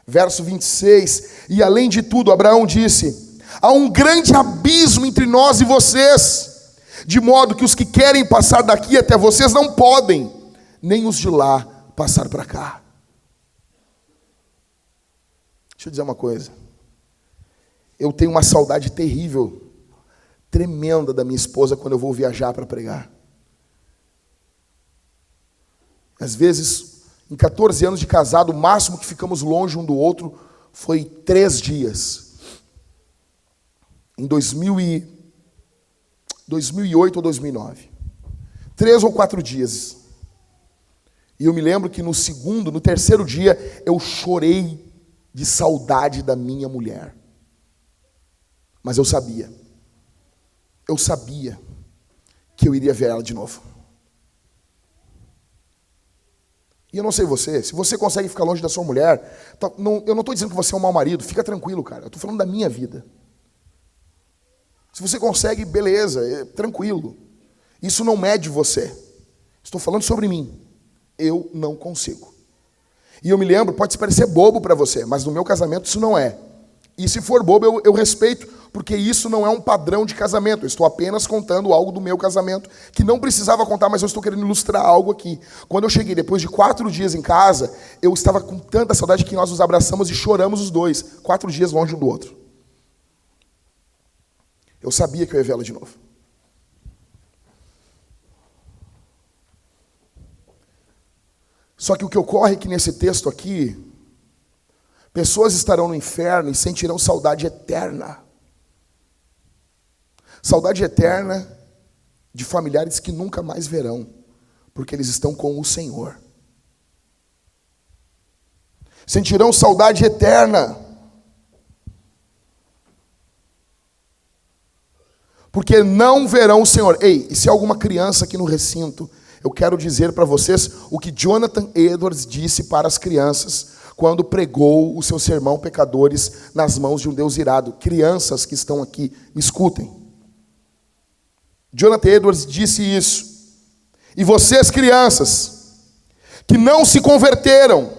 [SPEAKER 1] Verso 26. E além de tudo, Abraão disse: há um grande abismo entre nós e vocês, de modo que os que querem passar daqui até vocês não podem, nem os de lá passar para cá. Deixa eu dizer uma coisa. Eu tenho uma saudade terrível, tremenda da minha esposa quando eu vou viajar para pregar. Às vezes, em 14 anos de casado, o máximo que ficamos longe um do outro foi 3 dias. Em 2008 ou 2009. 3 ou 4 dias. E eu me lembro que no terceiro dia, eu chorei de saudade da minha mulher. Mas eu sabia que eu iria ver ela de novo. E eu não sei você, se você consegue ficar longe da sua mulher, eu não estou dizendo que você é um mau marido, fica tranquilo, cara, eu estou falando da minha vida. Se você consegue, beleza, tranquilo. Isso não mede você. Estou falando sobre mim. Eu não consigo. E eu me lembro, pode parecer bobo para você, mas no meu casamento isso não é. E se for bobo, eu respeito, porque isso não é um padrão de casamento. Eu estou apenas contando algo do meu casamento, que não precisava contar, mas eu estou querendo ilustrar algo aqui. Quando eu cheguei, depois de 4 dias em casa, eu estava com tanta saudade que nós nos abraçamos e choramos os dois. 4 dias longe um do outro. Eu sabia que eu ia vê-la de novo. Só que o que ocorre é que nesse texto aqui, pessoas estarão no inferno e sentirão saudade eterna. Saudade eterna de familiares que nunca mais verão, porque eles estão com o Senhor. Sentirão saudade eterna, porque não verão o Senhor. Ei, e se há alguma criança aqui no recinto, eu quero dizer para vocês o que Jonathan Edwards disse para as crianças quando pregou o seu sermão Pecadores nas mãos de um Deus irado. Crianças que estão aqui, me escutem. Jonathan Edwards disse isso. E vocês, crianças, que não se converteram,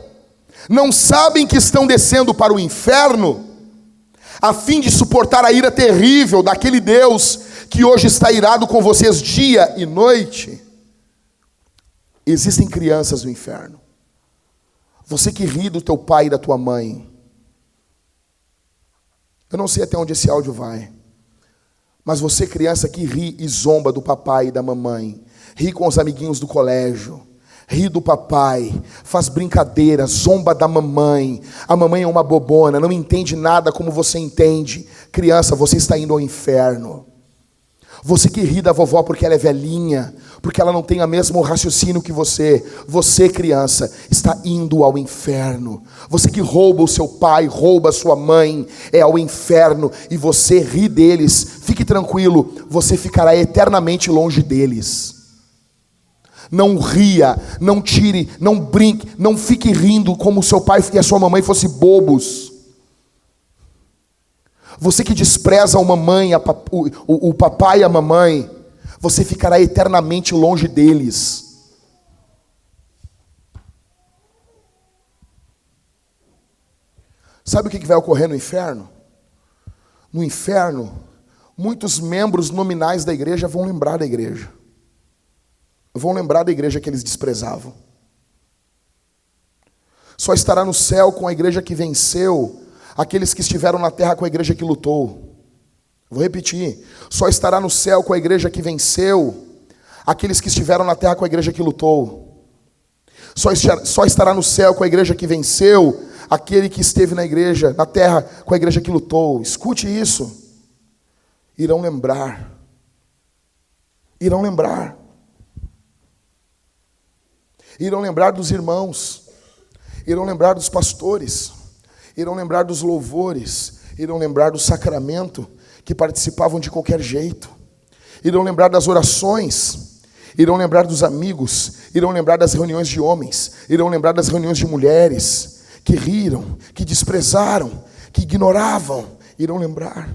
[SPEAKER 1] não sabem que estão descendo para o inferno, a fim de suportar a ira terrível daquele Deus que hoje está irado com vocês dia e noite. Existem crianças no inferno. Você que ri do teu pai e da tua mãe. Eu não sei até onde esse áudio vai. Mas você, criança que ri e zomba do papai e da mamãe, ri com os amiguinhos do colégio, ri do papai, faz brincadeira, zomba da mamãe. A mamãe é uma bobona, não entende nada como você entende. Criança, você está indo ao inferno. Você que ri da vovó porque ela é velhinha, porque ela não tem o mesmo raciocínio que você. Você, criança, está indo ao inferno. Você que rouba o seu pai, rouba a sua mãe, é ao inferno. E você ri deles. Fique tranquilo, você ficará eternamente longe deles. Não ria, não tire, não brinque, não fique rindo como o seu pai e a sua mamãe fossem bobos. Você que despreza a mamãe, o papai e a mamãe, você ficará eternamente longe deles. Sabe o que vai ocorrer no inferno? No inferno, muitos membros nominais da igreja vão lembrar da igreja. Vão lembrar da igreja que eles desprezavam. Só estará no céu com a igreja que venceu aqueles que estiveram na terra com a igreja que lutou. Vou repetir. Só estará no céu com a igreja que venceu aqueles que estiveram na terra com a igreja que lutou. Só estará no céu com a igreja que venceu aquele que esteve na igreja, na terra com a igreja que lutou. Escute isso. Irão lembrar. Irão lembrar. Irão lembrar dos irmãos. Irão lembrar dos pastores. Irão lembrar dos louvores, irão lembrar do sacramento, que participavam de qualquer jeito. Irão lembrar das orações, irão lembrar dos amigos, irão lembrar das reuniões de homens, irão lembrar das reuniões de mulheres, que riram, que desprezaram, que ignoravam. Irão lembrar,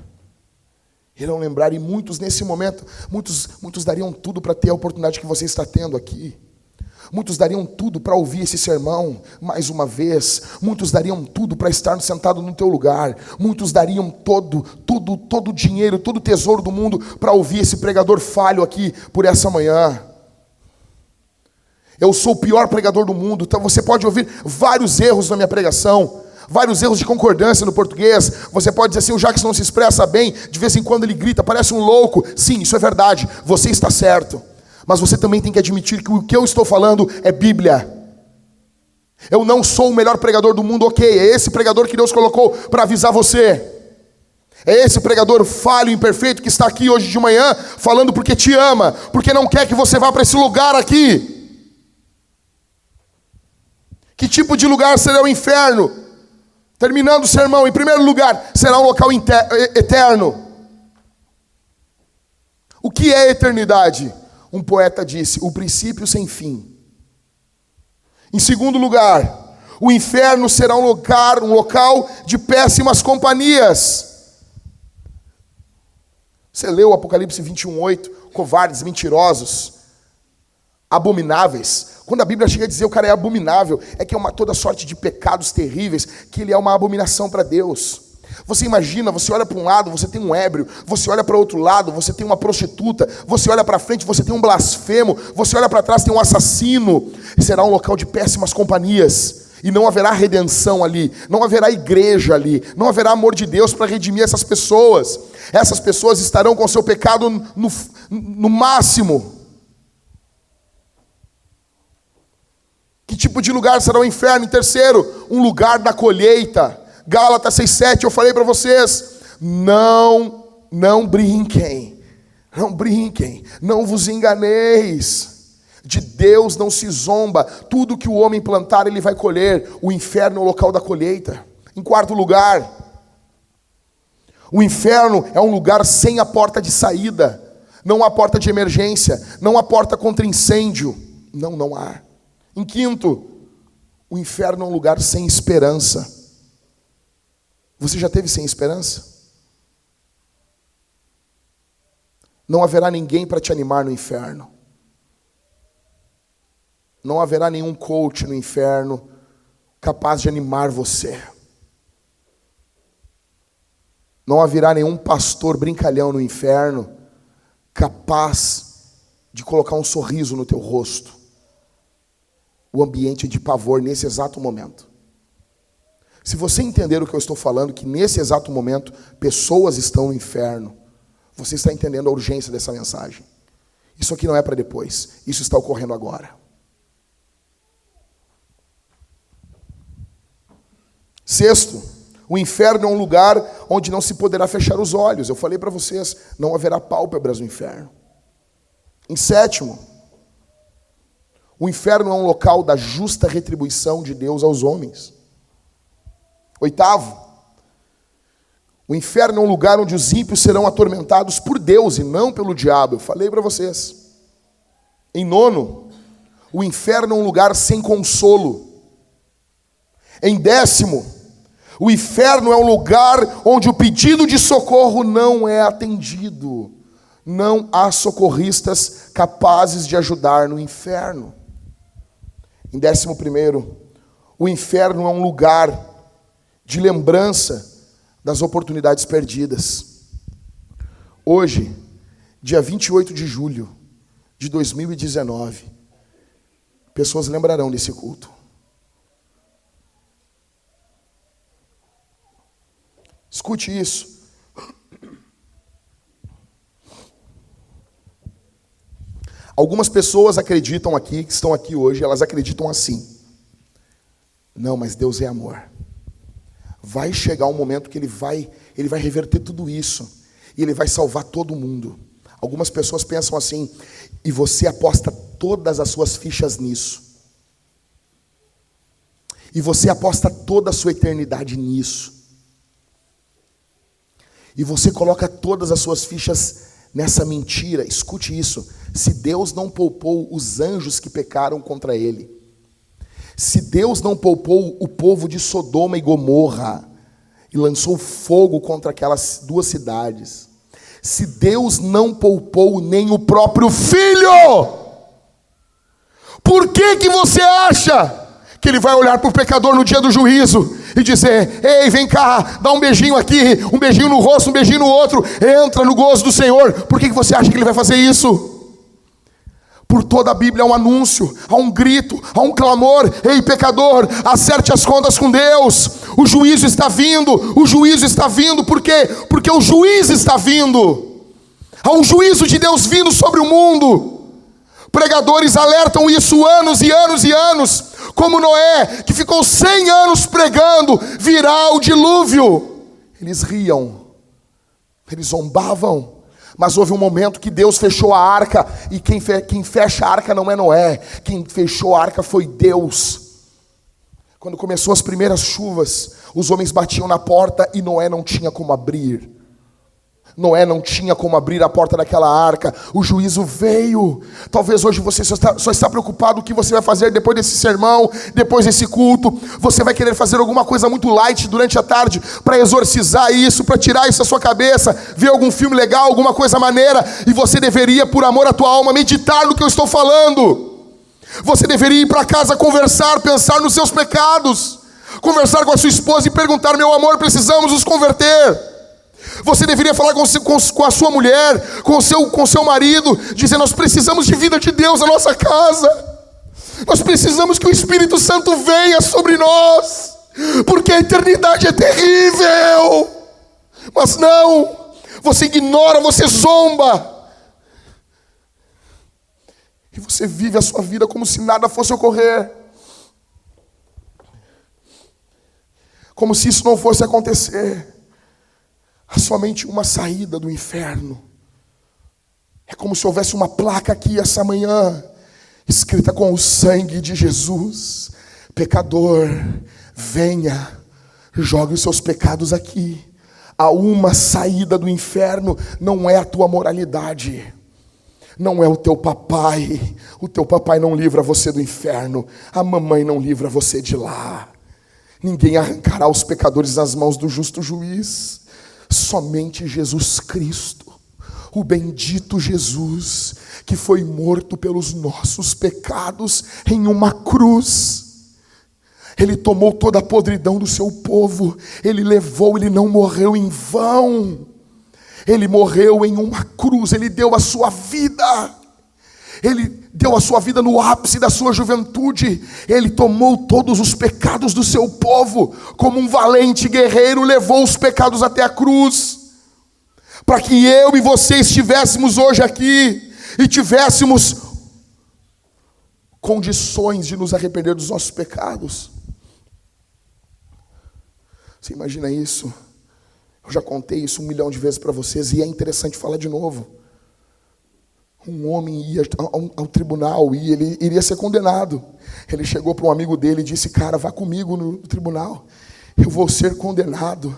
[SPEAKER 1] e muitos nesse momento, muitos dariam tudo para ter a oportunidade que você está tendo aqui. Muitos dariam tudo para ouvir esse sermão mais uma vez. Muitos dariam tudo para estar sentado no teu lugar. Muitos dariam todo o dinheiro, todo o tesouro do mundo para ouvir esse pregador falho aqui por essa manhã. Eu sou o pior pregador do mundo, então você pode ouvir vários erros na minha pregação, vários erros de concordância no português. Você pode dizer assim, o Jacques não se expressa bem, de vez em quando ele grita, parece um louco. Sim, isso é verdade, você está certo. Mas você também tem que admitir que o que eu estou falando é Bíblia. Eu não sou o melhor pregador do mundo, ok. É esse pregador que Deus colocou para avisar você. É esse pregador falho e imperfeito que está aqui hoje de manhã, falando porque te ama, porque não quer que você vá para esse lugar aqui. Que tipo de lugar será o inferno? Terminando o sermão, em primeiro lugar, será um local eterno. O que é eternidade? Um poeta disse, o princípio sem fim. Em segundo lugar, o inferno será um local de péssimas companhias. Você leu o Apocalipse 21:8, covardes, mentirosos, abomináveis. Quando a Bíblia chega a dizer o cara é abominável, é que é toda sorte de pecados terríveis, que ele é uma abominação para Deus. Você imagina, você olha para um lado, você tem um ébrio, você olha para o outro lado, você tem uma prostituta, você olha para frente, você tem um blasfemo, você olha para trás, tem um assassino. E será um local de péssimas companhias. E não haverá redenção ali, não haverá igreja ali, não haverá amor de Deus para redimir essas pessoas. Essas pessoas estarão com o seu pecado no máximo. Que tipo de lugar será o inferno? Em terceiro, um lugar da colheita. Gálatas 6:7, eu falei para vocês, não brinquem, não vos enganeis, de Deus não se zomba, tudo que o homem plantar ele vai colher, o inferno é o local da colheita. Em quarto lugar, o inferno é um lugar sem a porta de saída, não há porta de emergência, não há porta contra incêndio, não há. Em quinto, o inferno é um lugar sem esperança. Você já teve sem esperança? Não haverá ninguém para te animar no inferno. Não haverá nenhum coach no inferno capaz de animar você. Não haverá nenhum pastor brincalhão no inferno capaz de colocar um sorriso no teu rosto. O ambiente de pavor nesse exato momento. Se você entender o que eu estou falando, que nesse exato momento pessoas estão no inferno, você está entendendo a urgência dessa mensagem. Isso aqui não é para depois, isso está ocorrendo agora. Sexto, o inferno é um lugar onde não se poderá fechar os olhos. Eu falei para vocês, não haverá pálpebras no inferno. Em sétimo, o inferno é um local da justa retribuição de Deus aos homens. Oitavo, o inferno é um lugar onde os ímpios serão atormentados por Deus e não pelo diabo. Eu falei para vocês. Em nono, o inferno é um lugar sem consolo. Em décimo, o inferno é um lugar onde o pedido de socorro não é atendido. Não há socorristas capazes de ajudar no inferno. Em 11º, o inferno é um lugar de lembrança das oportunidades perdidas. Hoje, dia 28 de julho de 2019, pessoas lembrarão desse culto. Escute isso. Algumas pessoas acreditam aqui, que estão aqui hoje, elas acreditam assim. Não, mas Deus é amor. Vai chegar um momento que Ele vai reverter tudo isso. E Ele vai salvar todo mundo. Algumas pessoas pensam assim, e você aposta todas as suas fichas nisso. E você aposta toda a sua eternidade nisso. E você coloca todas as suas fichas nessa mentira. Escute isso. Se Deus não poupou os anjos que pecaram contra Ele, se Deus não poupou o povo de Sodoma e Gomorra e lançou fogo contra aquelas duas cidades, se Deus não poupou nem o próprio Filho, por que você acha que Ele vai olhar para o pecador no dia do juízo e dizer, ei, vem cá, dá um beijinho aqui, um beijinho no rosto, um beijinho no outro, entra no gozo do Senhor? Por que você acha que Ele vai fazer isso? Por toda a Bíblia há um anúncio, há um grito, há um clamor. Ei, pecador, acerte as contas com Deus. O juízo está vindo, o juízo está vindo. Por quê? Porque o juiz está vindo. Há um juízo de Deus vindo sobre o mundo. Pregadores alertam isso anos e anos e anos. Como Noé, que ficou 100 anos pregando, virá o dilúvio. Eles riam, eles zombavam. Mas houve um momento que Deus fechou a arca, e quem fecha a arca não é Noé, quem fechou a arca foi Deus. Quando começou as primeiras chuvas, os homens batiam na porta e Noé não tinha como abrir. Noé não tinha como abrir a porta daquela arca. O juízo veio. Talvez hoje você só está preocupado com o que você vai fazer depois desse sermão, depois desse culto. Você vai querer fazer alguma coisa muito light durante a tarde para exorcizar isso, para tirar isso da sua cabeça, ver algum filme legal, alguma coisa maneira. E você deveria, por amor à tua alma, meditar no que eu estou falando. Você deveria ir para casa conversar, pensar nos seus pecados, conversar com a sua esposa e perguntar, meu amor, precisamos nos converter. Você deveria falar com a sua mulher, com o seu marido, dizendo, nós precisamos de vida de Deus na nossa casa. Nós precisamos que o Espírito Santo venha sobre nós, porque a eternidade é terrível. Mas não, você ignora, você zomba. E você vive a sua vida como se nada fosse ocorrer. Como se isso não fosse acontecer. Há somente uma saída do inferno. É como se houvesse uma placa aqui essa manhã, escrita com o sangue de Jesus. Pecador, venha, jogue os seus pecados aqui. Há uma saída do inferno, não é a tua moralidade. Não é o teu papai. O teu papai não livra você do inferno. A mamãe não livra você de lá. Ninguém arrancará os pecadores das mãos do justo juiz. Somente Jesus Cristo, o bendito Jesus, que foi morto pelos nossos pecados em uma cruz. Ele tomou toda a podridão do seu povo. Ele levou, ele não morreu em vão. Ele morreu em uma cruz, ele deu a sua vida. Ele deu a sua vida no ápice da sua juventude. Ele tomou todos os pecados do seu povo. Como um valente guerreiro, levou os pecados até a cruz. Para que eu e você estivéssemos hoje aqui e tivéssemos condições de nos arrepender dos nossos pecados. Você imagina isso? Eu já contei isso 1 milhão de vezes para vocês e é interessante falar de novo. Um homem ia ao tribunal e ele iria ser condenado. Ele chegou para um amigo dele e disse: cara, vá comigo no tribunal, eu vou ser condenado.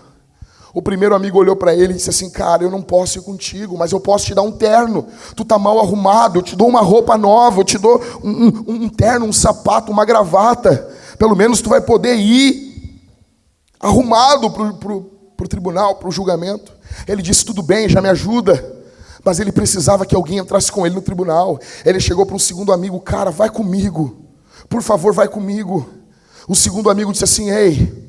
[SPEAKER 1] O primeiro amigo olhou para ele e disse assim: cara, eu não posso ir contigo, mas eu posso te dar um terno. Tu está mal arrumado, eu te dou uma roupa nova, eu te dou um terno, um sapato, uma gravata. Pelo menos tu vai poder ir arrumado para o tribunal, para o julgamento. Ele disse: tudo bem, já me ajuda. Mas ele precisava que alguém entrasse com ele no tribunal. Ele chegou para um segundo amigo: cara, vai comigo, por favor, vai comigo. O segundo amigo disse assim: ei,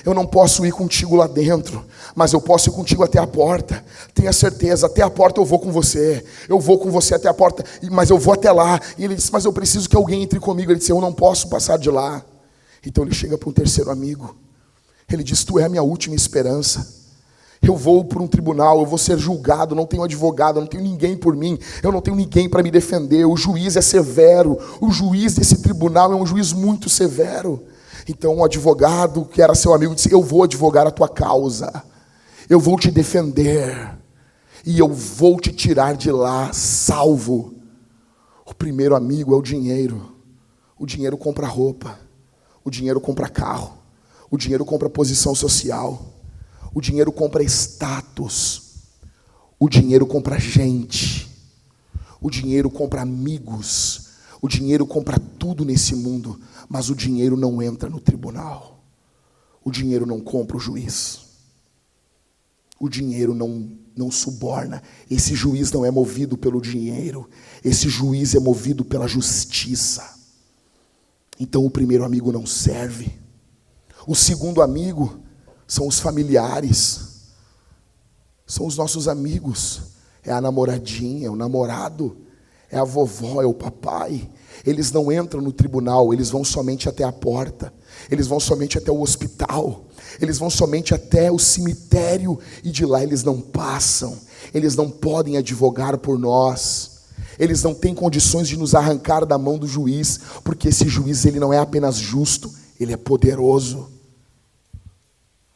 [SPEAKER 1] eu não posso ir contigo lá dentro, mas eu posso ir contigo até a porta. Tenha certeza, até a porta eu vou com você. Eu vou com você até a porta, mas eu vou até lá. E ele disse: mas eu preciso que alguém entre comigo. Ele disse: eu não posso passar de lá. Então ele chega para um terceiro amigo. Ele diz: tu é a minha última esperança. Eu vou para um tribunal, eu vou ser julgado, não tenho advogado, não tenho ninguém por mim, eu não tenho ninguém para me defender, o juiz é severo, o juiz desse tribunal é um juiz muito severo. Então o advogado, que era seu amigo, disse: eu vou advogar a tua causa, eu vou te defender, e eu vou te tirar de lá salvo. O primeiro amigo é o dinheiro compra roupa, o dinheiro compra carro, o dinheiro compra posição social, o dinheiro compra status, o dinheiro compra gente, o dinheiro compra amigos, o dinheiro compra tudo nesse mundo, mas o dinheiro não entra no tribunal, o dinheiro não compra o juiz, o dinheiro não suborna, esse juiz não é movido pelo dinheiro, esse juiz é movido pela justiça. Então o primeiro amigo não serve. O segundo amigo são os familiares, são os nossos amigos, é a namoradinha, é o namorado, é a vovó, é o papai. Eles não entram no tribunal, eles vão somente até a porta, eles vão somente até o hospital, eles vão somente até o cemitério, e de lá eles não passam. Eles não podem advogar por nós, eles não têm condições de nos arrancar da mão do juiz, porque esse juiz, ele não é apenas justo, ele é poderoso.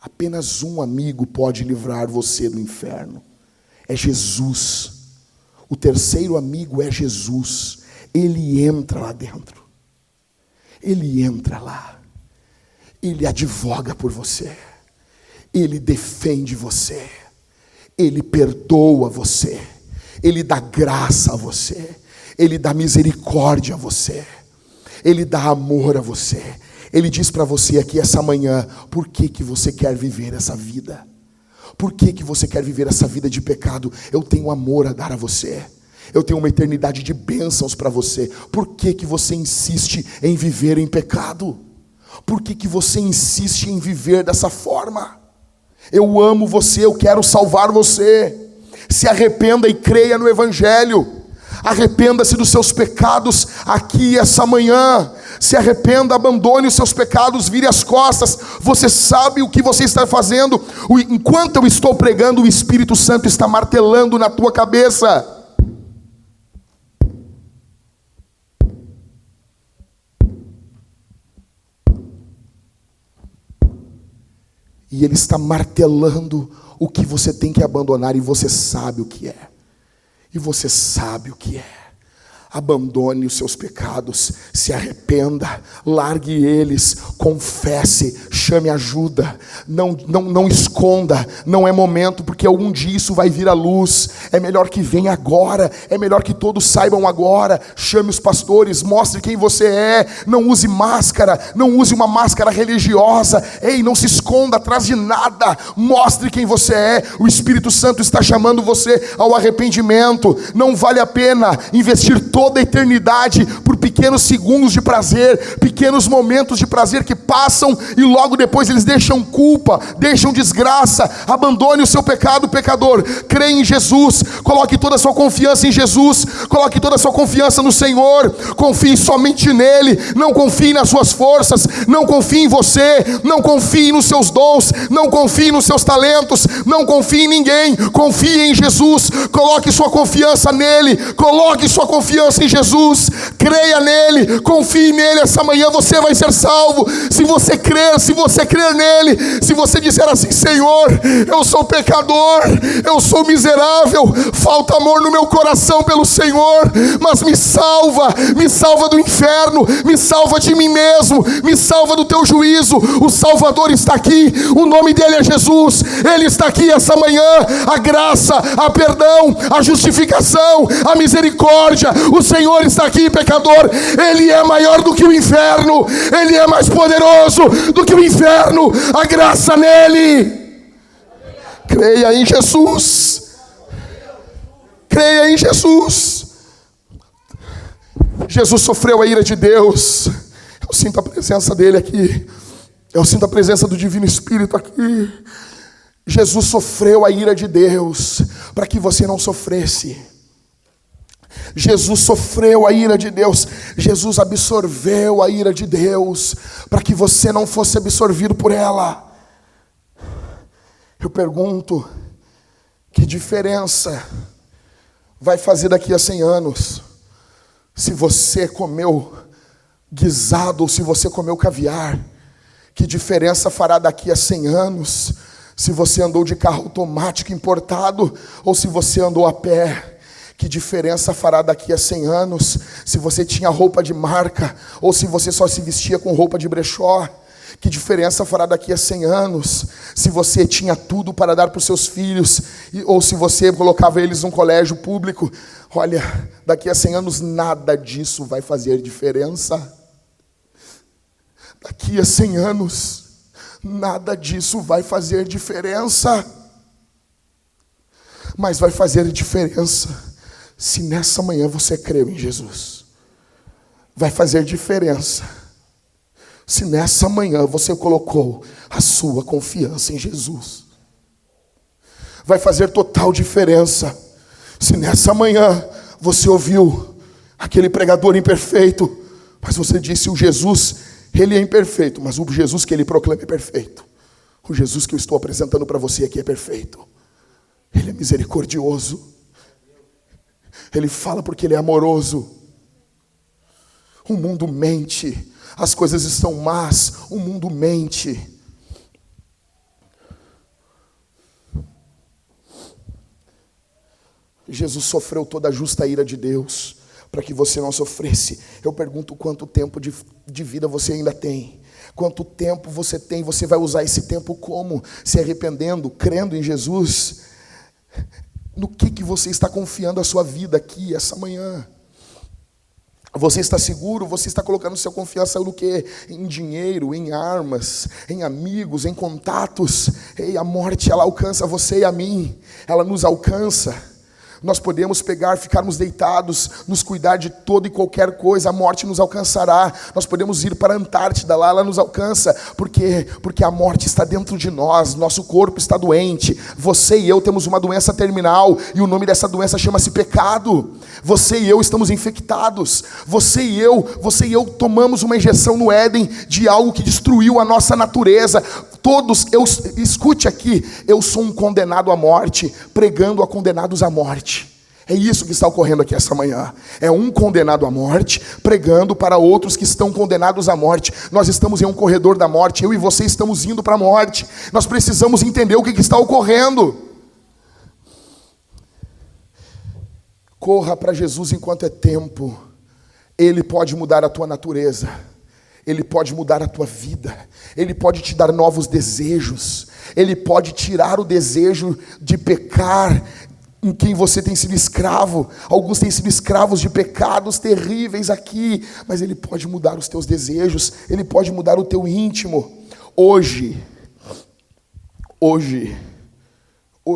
[SPEAKER 1] Apenas um amigo pode livrar você do inferno, é Jesus. O terceiro amigo é Jesus. Ele entra lá dentro, ele entra lá, ele advoga por você, ele defende você, ele perdoa você, ele dá graça a você, ele dá misericórdia a você, ele dá amor a você. Ele diz para você aqui essa manhã: por que você quer viver essa vida? Por que você quer viver essa vida de pecado? Eu tenho amor a dar a você, eu tenho uma eternidade de bênçãos para você. Por que você insiste em viver em pecado? Por que você insiste em viver dessa forma? Eu amo você, eu quero salvar você. Se arrependa e creia no Evangelho. Arrependa-se dos seus pecados aqui essa manhã. Se arrependa, abandone os seus pecados, vire as costas. Você sabe o que você está fazendo. Enquanto eu estou pregando, o Espírito Santo está martelando na tua cabeça. E Ele está martelando o que você tem que abandonar, e você sabe o que é. E você sabe o que é. Abandone os seus pecados, se arrependa, largue eles, confesse, chame ajuda, não esconda, não é momento, porque algum dia isso vai vir à luz. É melhor que venha agora, é melhor que todos saibam agora. Chame os pastores, mostre quem você é, não use máscara, não use uma máscara religiosa. Ei, não se esconda atrás de nada, mostre quem você é. O Espírito Santo está chamando você ao arrependimento. Não vale a pena investir todo toda a eternidade por pequenos segundos de prazer, pequenos momentos de prazer que passam e logo depois eles deixam culpa, deixam desgraça. Abandone o seu pecado, pecador. Creia em Jesus, coloque toda a sua confiança em Jesus, coloque toda a sua confiança no Senhor, confie somente nele, não confie nas suas forças, não confie em você, não confie nos seus dons, não confie nos seus talentos, não confie em ninguém, confie em Jesus, coloque sua confiança nele, coloque sua confiança em Jesus, creia nele, confie nele. Essa manhã você vai ser salvo, se você crer nele, se você disser assim: Senhor, eu sou pecador, eu sou miserável, falta amor no meu coração pelo Senhor, mas me salva do inferno, me salva de mim mesmo, me salva do teu juízo. O Salvador está aqui, o nome dele é Jesus, ele está aqui essa manhã. A graça, a perdão, a justificação, a misericórdia, o Senhor está aqui, pecador. Ele é maior do que o inferno, ele é mais poderoso do que o inferno. A graça nele. Creia em Jesus, creia em Jesus. Jesus sofreu a ira de Deus. Eu sinto a presença dele aqui, eu sinto a presença do Divino Espírito aqui. Jesus sofreu a ira de Deus para que você não sofresse. Jesus sofreu a ira de Deus, Jesus absorveu a ira de Deus para que você não fosse absorvido por ela. Eu pergunto, que diferença vai fazer daqui a 100 anos se você comeu guisado ou se você comeu caviar? Que diferença fará daqui a 100 anos se você andou de carro automático importado ou se você andou a pé? Que diferença fará daqui a 100 anos se você tinha roupa de marca ou se você só se vestia com roupa de brechó? Que diferença fará daqui a 100 anos se você tinha tudo para dar para os seus filhos ou se você colocava eles num colégio público? Olha, daqui a 100 anos nada disso vai fazer diferença. Daqui a 100 anos nada disso vai fazer diferença. Mas vai fazer diferença se nessa manhã você creu em Jesus. Vai fazer diferença se nessa manhã você colocou a sua confiança em Jesus. Vai fazer total diferença se nessa manhã você ouviu aquele pregador imperfeito, mas você disse: o Jesus, ele é imperfeito, mas o Jesus que ele proclama é perfeito. O Jesus que eu estou apresentando para você aqui é perfeito. Ele é misericordioso. Ele fala porque ele é amoroso. O mundo mente, as coisas estão más, o mundo mente. Jesus sofreu toda a justa ira de Deus para que você não sofresse. Eu pergunto, quanto tempo de vida você ainda tem? Quanto tempo você tem? Você vai usar esse tempo como? Se arrependendo, crendo em Jesus? No que você está confiando a sua vida aqui, essa manhã? Você está seguro? Você está colocando sua confiança no quê? Em dinheiro, em armas, em amigos, em contatos? Ei, a morte, ela alcança você e a mim. Ela nos alcança. Nós podemos pegar, ficarmos deitados, nos cuidar de toda e qualquer coisa, a morte nos alcançará. Nós podemos ir para a Antártida, lá ela nos alcança. Por quê? Porque a morte está dentro de nós, nosso corpo está doente. Você e eu temos uma doença terminal, e o nome dessa doença chama-se pecado. Você e eu estamos infectados. Você e eu tomamos uma injeção no Éden de algo que destruiu a nossa natureza. Escute aqui, eu sou um condenado à morte, pregando a condenados à morte. É isso que está ocorrendo aqui essa manhã. É um condenado à morte, pregando para outros que estão condenados à morte. Nós estamos em um corredor da morte, eu e você estamos indo para a morte. Nós precisamos entender o que está ocorrendo. Corra para Jesus enquanto é tempo. Ele pode mudar a tua natureza. Ele pode mudar a tua vida. Ele pode te dar novos desejos. Ele pode tirar o desejo de pecar em quem você tem sido escravo. Alguns têm sido escravos de pecados terríveis aqui, mas Ele pode mudar os teus desejos. Ele pode mudar o teu íntimo. Hoje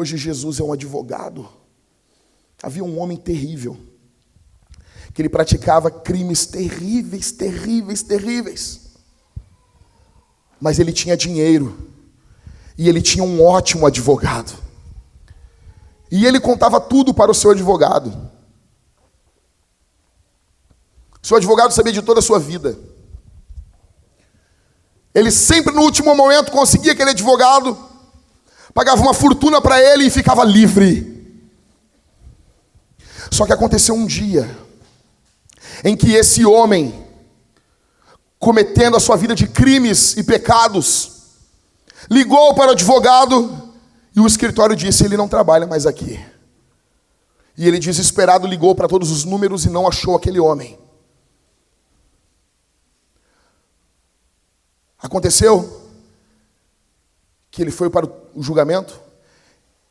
[SPEAKER 1] Jesus é um advogado. Havia um homem terrível que ele praticava crimes terríveis, terríveis, terríveis. Mas ele tinha dinheiro, e ele tinha um ótimo advogado. E ele contava tudo para o seu advogado. Seu advogado sabia de toda a sua vida. Ele sempre no último momento conseguia aquele advogado, pagava uma fortuna para ele e ficava livre. Só que aconteceu um dia em que esse homem, cometendo a sua vida de crimes e pecados, ligou para o advogado e o escritório disse: ele não trabalha mais aqui. E ele, desesperado, ligou para todos os números e não achou aquele homem. Aconteceu que ele foi para o julgamento,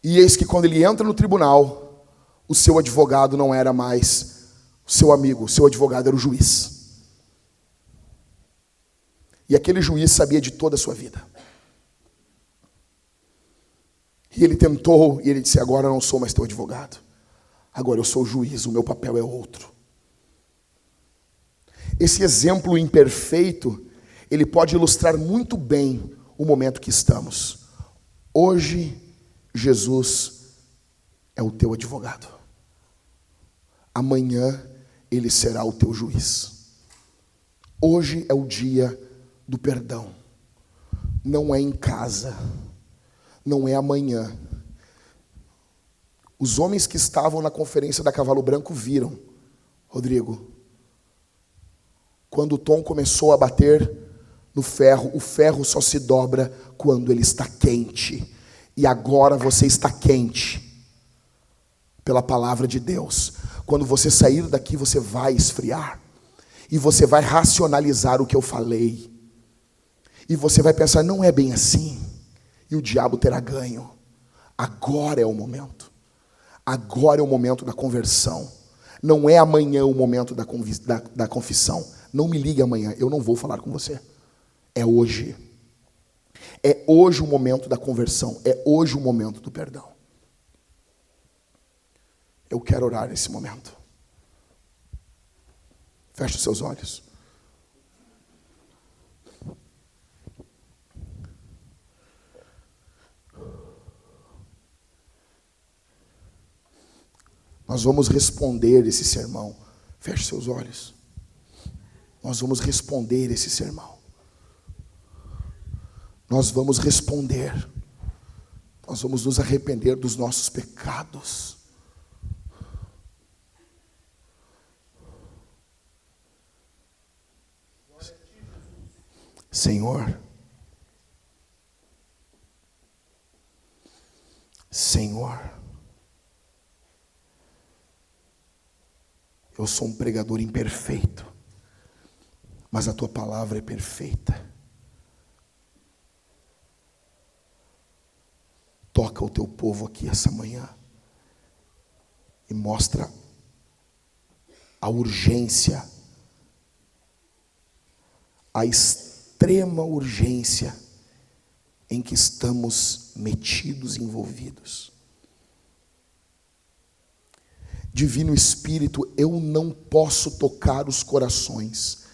[SPEAKER 1] e eis que quando ele entra no tribunal, o seu advogado não era mais o seu amigo, o seu advogado era o juiz. E aquele juiz sabia de toda a sua vida. E ele tentou, e ele disse: agora eu não sou mais teu advogado, agora eu sou o juiz, o meu papel é outro. Esse exemplo imperfeito, ele pode ilustrar muito bem o momento que estamos. Hoje, Jesus é o teu advogado. Amanhã, ele será o teu juiz. Hoje é o dia do perdão. Não é em casa, não é amanhã. Os homens que estavam na conferência da Cavalo Branco viram, Rodrigo, quando o Tom começou a bater no ferro, o ferro só se dobra quando ele está quente. E agora você está quente pela palavra de Deus. Quando você sair daqui, você vai esfriar. E você vai racionalizar o que eu falei. E você vai pensar: não é bem assim. E o diabo terá ganho. Agora é o momento. Agora é o momento da conversão. Não é amanhã o momento da confissão. Não me ligue amanhã, eu não vou falar com você. É hoje. É hoje o momento da conversão. É hoje o momento do perdão. Eu quero orar nesse momento. Feche os seus olhos. Nós vamos responder esse sermão. Feche seus olhos. Nós vamos responder esse sermão. Nós vamos responder. Nós vamos nos arrepender dos nossos pecados. Senhor, eu sou um pregador imperfeito, mas a tua palavra é perfeita. Toca o teu povo aqui essa manhã e mostra a urgência, a extrema urgência em que estamos metidos, envolvidos. Divino Espírito, eu não posso tocar os corações,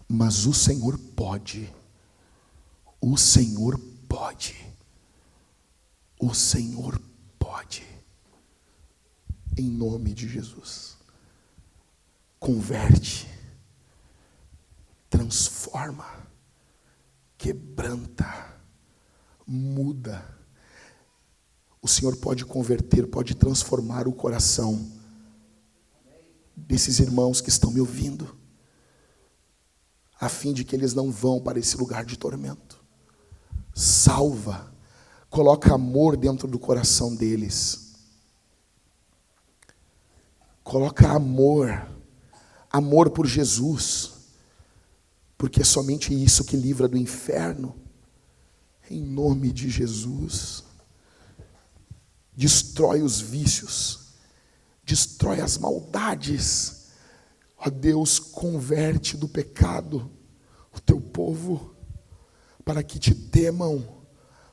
[SPEAKER 1] mas o Senhor pode. O Senhor pode. O Senhor pode. Em nome de Jesus. Converte, transforma, quebranta, muda. O Senhor pode converter, pode transformar o coração desses irmãos que estão me ouvindo, a fim de que eles não vão para esse lugar de tormento. Salva, coloca amor dentro do coração deles. Coloca amor por Jesus, porque é somente isso que livra do inferno. Em nome de Jesus, destrói os vícios, destrói as maldades. Ó Deus, converte do pecado o teu povo, para que te temam,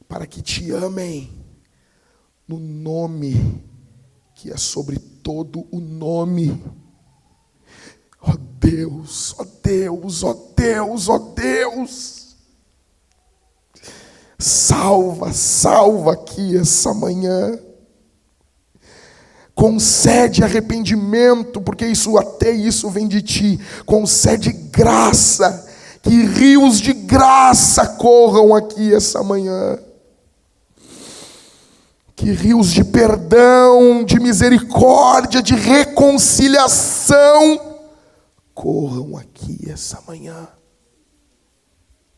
[SPEAKER 1] para que te amem, no nome que é sobre todo o nome. Deus, ó Deus, ó Deus, ó Deus. Salva aqui essa manhã. Concede arrependimento, porque até isso vem de ti. Concede graça, que rios de graça corram aqui essa manhã. Que rios de perdão, de misericórdia, de reconciliação corram aqui essa manhã.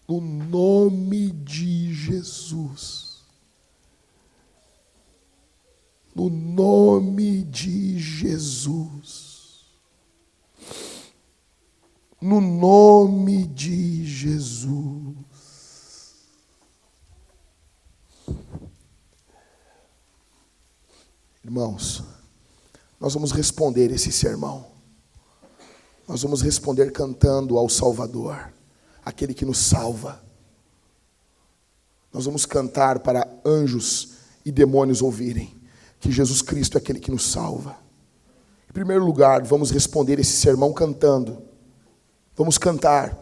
[SPEAKER 1] No nome de Jesus. No nome de Jesus. No nome de Jesus. Irmãos, nós vamos responder esse sermão. Nós vamos responder cantando ao Salvador, aquele que nos salva. Nós vamos cantar para anjos e demônios ouvirem que Jesus Cristo é aquele que nos salva. Em primeiro lugar, vamos responder esse sermão cantando. Vamos cantar.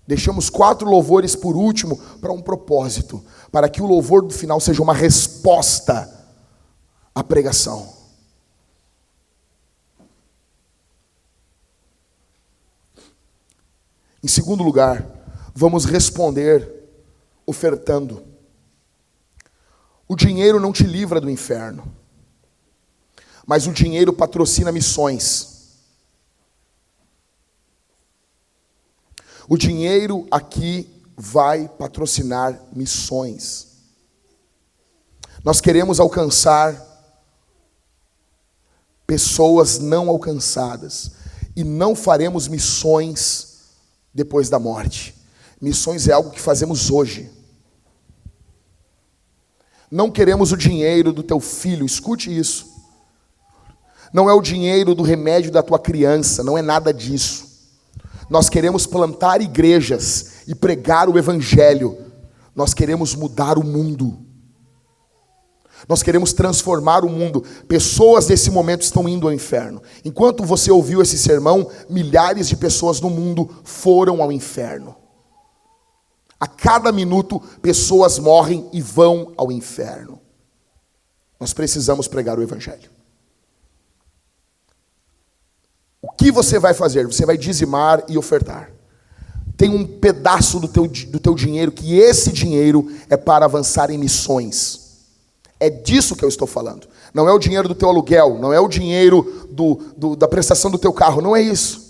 [SPEAKER 1] Deixamos 4 louvores por último para um propósito, para que o louvor do final seja uma resposta à pregação. Em segundo lugar, vamos responder ofertando. O dinheiro não te livra do inferno, mas o dinheiro patrocina missões. O dinheiro aqui vai patrocinar missões. Nós queremos alcançar pessoas não alcançadas e não faremos missões depois da morte. Missões é algo que fazemos hoje. Não queremos o dinheiro do teu filho, escute isso. Não é o dinheiro do remédio da tua criança, não é nada disso. Nós queremos plantar igrejas e pregar o evangelho. Nós queremos mudar o mundo. Nós queremos transformar o mundo. Pessoas nesse momento estão indo ao inferno. Enquanto você ouviu esse sermão, milhares de pessoas no mundo foram ao inferno. A cada minuto, pessoas morrem e vão ao inferno. Nós precisamos pregar o evangelho. O que você vai fazer? Você vai dizimar e ofertar. Tem um pedaço do teu dinheiro, que esse dinheiro é para avançar em missões. É disso que eu estou falando. Não é o dinheiro do teu aluguel, não é o dinheiro da prestação do teu carro, não é isso.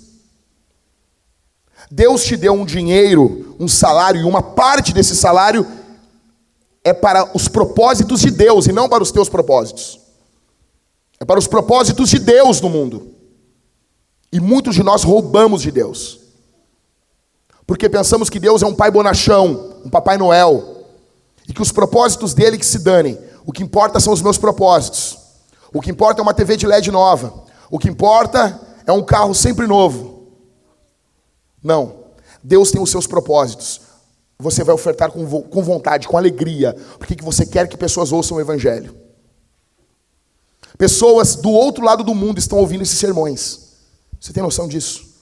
[SPEAKER 1] Deus te deu um dinheiro, um salário, e uma parte desse salário é para os propósitos de Deus e não para os teus propósitos. É para os propósitos de Deus no mundo. E muitos de nós roubamos de Deus. Porque pensamos que Deus é um pai bonachão, um Papai Noel, e que os propósitos dele que se danem. O que importa são os meus propósitos. O que importa é uma TV de LED nova. O que importa é um carro sempre novo. Não, Deus tem os seus propósitos. Você vai ofertar com vontade, com alegria, porque você quer que pessoas ouçam o evangelho. Pessoas do outro lado do mundo estão ouvindo esses sermões. Você tem noção disso?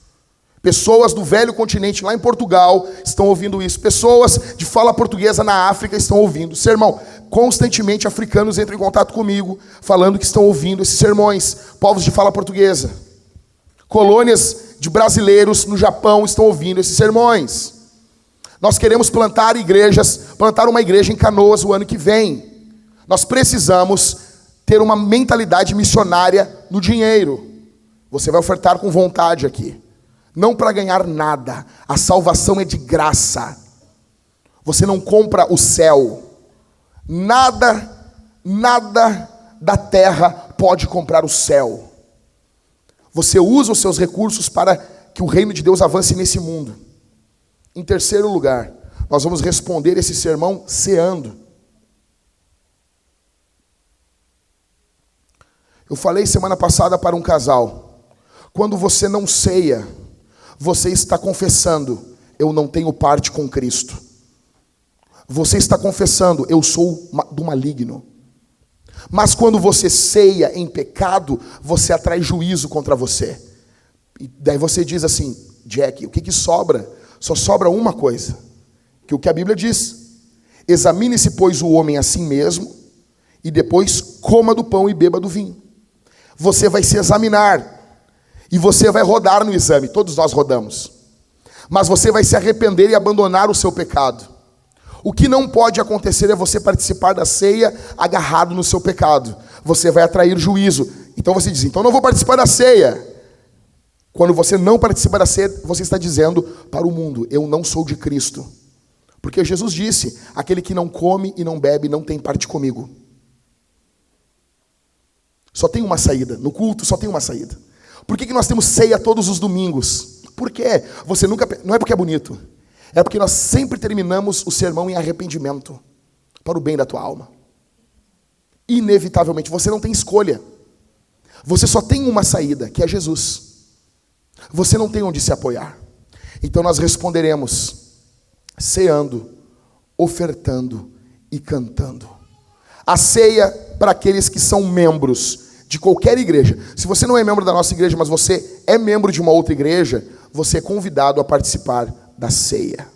[SPEAKER 1] Pessoas do velho continente, lá em Portugal, estão ouvindo isso. Pessoas de fala portuguesa na África estão ouvindo. Sermão, constantemente africanos entram em contato comigo, falando que estão ouvindo esses sermões. Povos de fala portuguesa. Colônias de brasileiros no Japão estão ouvindo esses sermões. Nós queremos plantar uma igreja em Canoas o ano que vem. Nós precisamos ter uma mentalidade missionária no dinheiro. Você vai ofertar com vontade aqui. Não para ganhar nada. A salvação é de graça. Você não compra o céu. Nada da terra pode comprar o céu. Você usa os seus recursos para que o reino de Deus avance nesse mundo. Em terceiro lugar, nós vamos responder esse sermão ceando. Eu falei semana passada para um casal. Quando você não ceia, você está confessando: eu não tenho parte com Cristo. Você está confessando: eu sou do maligno. Mas quando você ceia em pecado, você atrai juízo contra você. E daí você diz assim: Jack, o que sobra? Só sobra uma coisa, que o que a Bíblia diz: examine-se, pois, o homem a si mesmo, e depois coma do pão e beba do vinho. Você vai se examinar, e você vai rodar no exame, todos nós rodamos, mas você vai se arrepender e abandonar o seu pecado. O que não pode acontecer é você participar da ceia agarrado no seu pecado. Você vai atrair juízo. Então você diz: então não vou participar da ceia. Quando você não participa da ceia, você está dizendo para o mundo: eu não sou de Cristo. Porque Jesus disse: aquele que não come e não bebe não tem parte comigo. Só tem uma saída. No culto só tem uma saída. Por que nós temos ceia todos os domingos? Por quê? Você nunca... Não é porque é bonito. É porque nós sempre terminamos o sermão em arrependimento para o bem da tua alma. Inevitavelmente, você não tem escolha. Você só tem uma saída, que é Jesus. Você não tem onde se apoiar. Então nós responderemos ceando, ofertando e cantando. A ceia para aqueles que são membros de qualquer igreja. Se você não é membro da nossa igreja, mas você é membro de uma outra igreja, você é convidado a participar da ceia.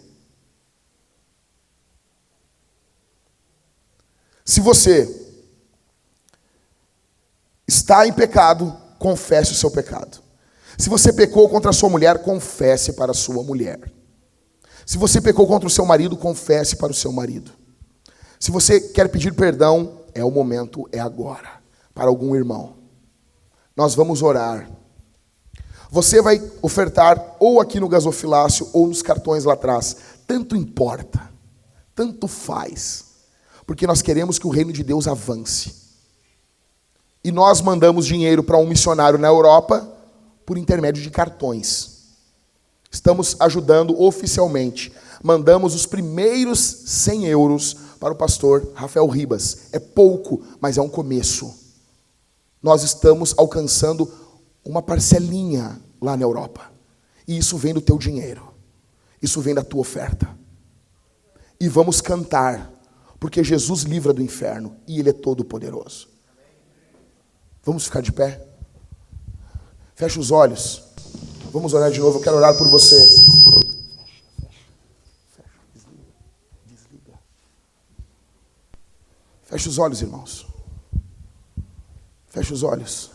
[SPEAKER 1] Se você está em pecado, confesse o seu pecado. Se você pecou contra a sua mulher, confesse para a sua mulher. Se você pecou contra o seu marido, confesse para o seu marido. Se você quer pedir perdão, é o momento, é agora. Para algum irmão. Nós vamos orar. Você vai ofertar ou aqui no gasofilácio ou nos cartões lá atrás. Tanto importa. Tanto faz. Porque nós queremos que o reino de Deus avance. E nós mandamos dinheiro para um missionário na Europa por intermédio de cartões. Estamos ajudando oficialmente. Mandamos os primeiros 100 euros para o pastor Rafael Ribas. É pouco, mas é um começo. Nós estamos alcançando uma parcelinha lá na Europa. E isso vem do teu dinheiro. Isso vem da tua oferta. E vamos cantar, porque Jesus livra do inferno e Ele é todo poderoso. Vamos ficar de pé? Fecha os olhos. Vamos orar de novo. Eu quero orar por você. Desliga. Fecha os olhos, irmãos. Fecha os olhos.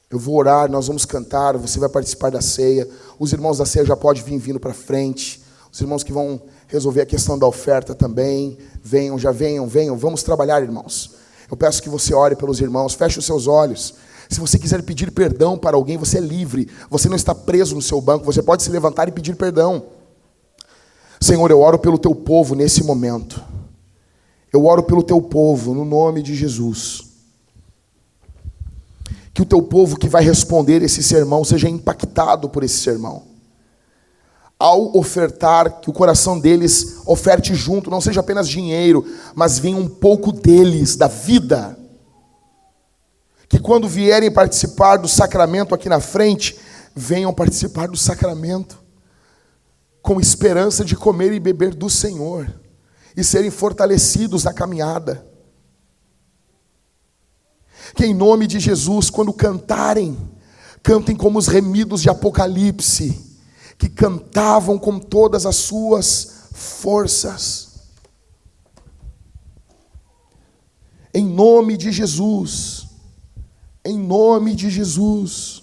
[SPEAKER 1] Eu vou orar, nós vamos cantar, você vai participar da ceia. Os irmãos da ceia já podem vir vindo para frente. Os irmãos que vão resolver a questão da oferta também. Venham, já venham. Vamos trabalhar, irmãos. Eu peço que você ore pelos irmãos. Feche os seus olhos. Se você quiser pedir perdão para alguém, você é livre. Você não está preso no seu banco. Você pode se levantar e pedir perdão. Senhor, eu oro pelo teu povo nesse momento. Eu oro pelo teu povo, no nome de Jesus. Que o teu povo que vai responder esse sermão seja impactado por esse sermão. Ao ofertar, que o coração deles oferte junto, não seja apenas dinheiro, mas venha um pouco deles, da vida. Que quando vierem participar do sacramento aqui na frente, venham participar do sacramento com esperança de comer e beber do Senhor e serem fortalecidos na caminhada. Que em nome de Jesus, quando cantarem, cantem como os remidos de Apocalipse, que cantavam com todas as suas forças. Em nome de Jesus, em nome de Jesus.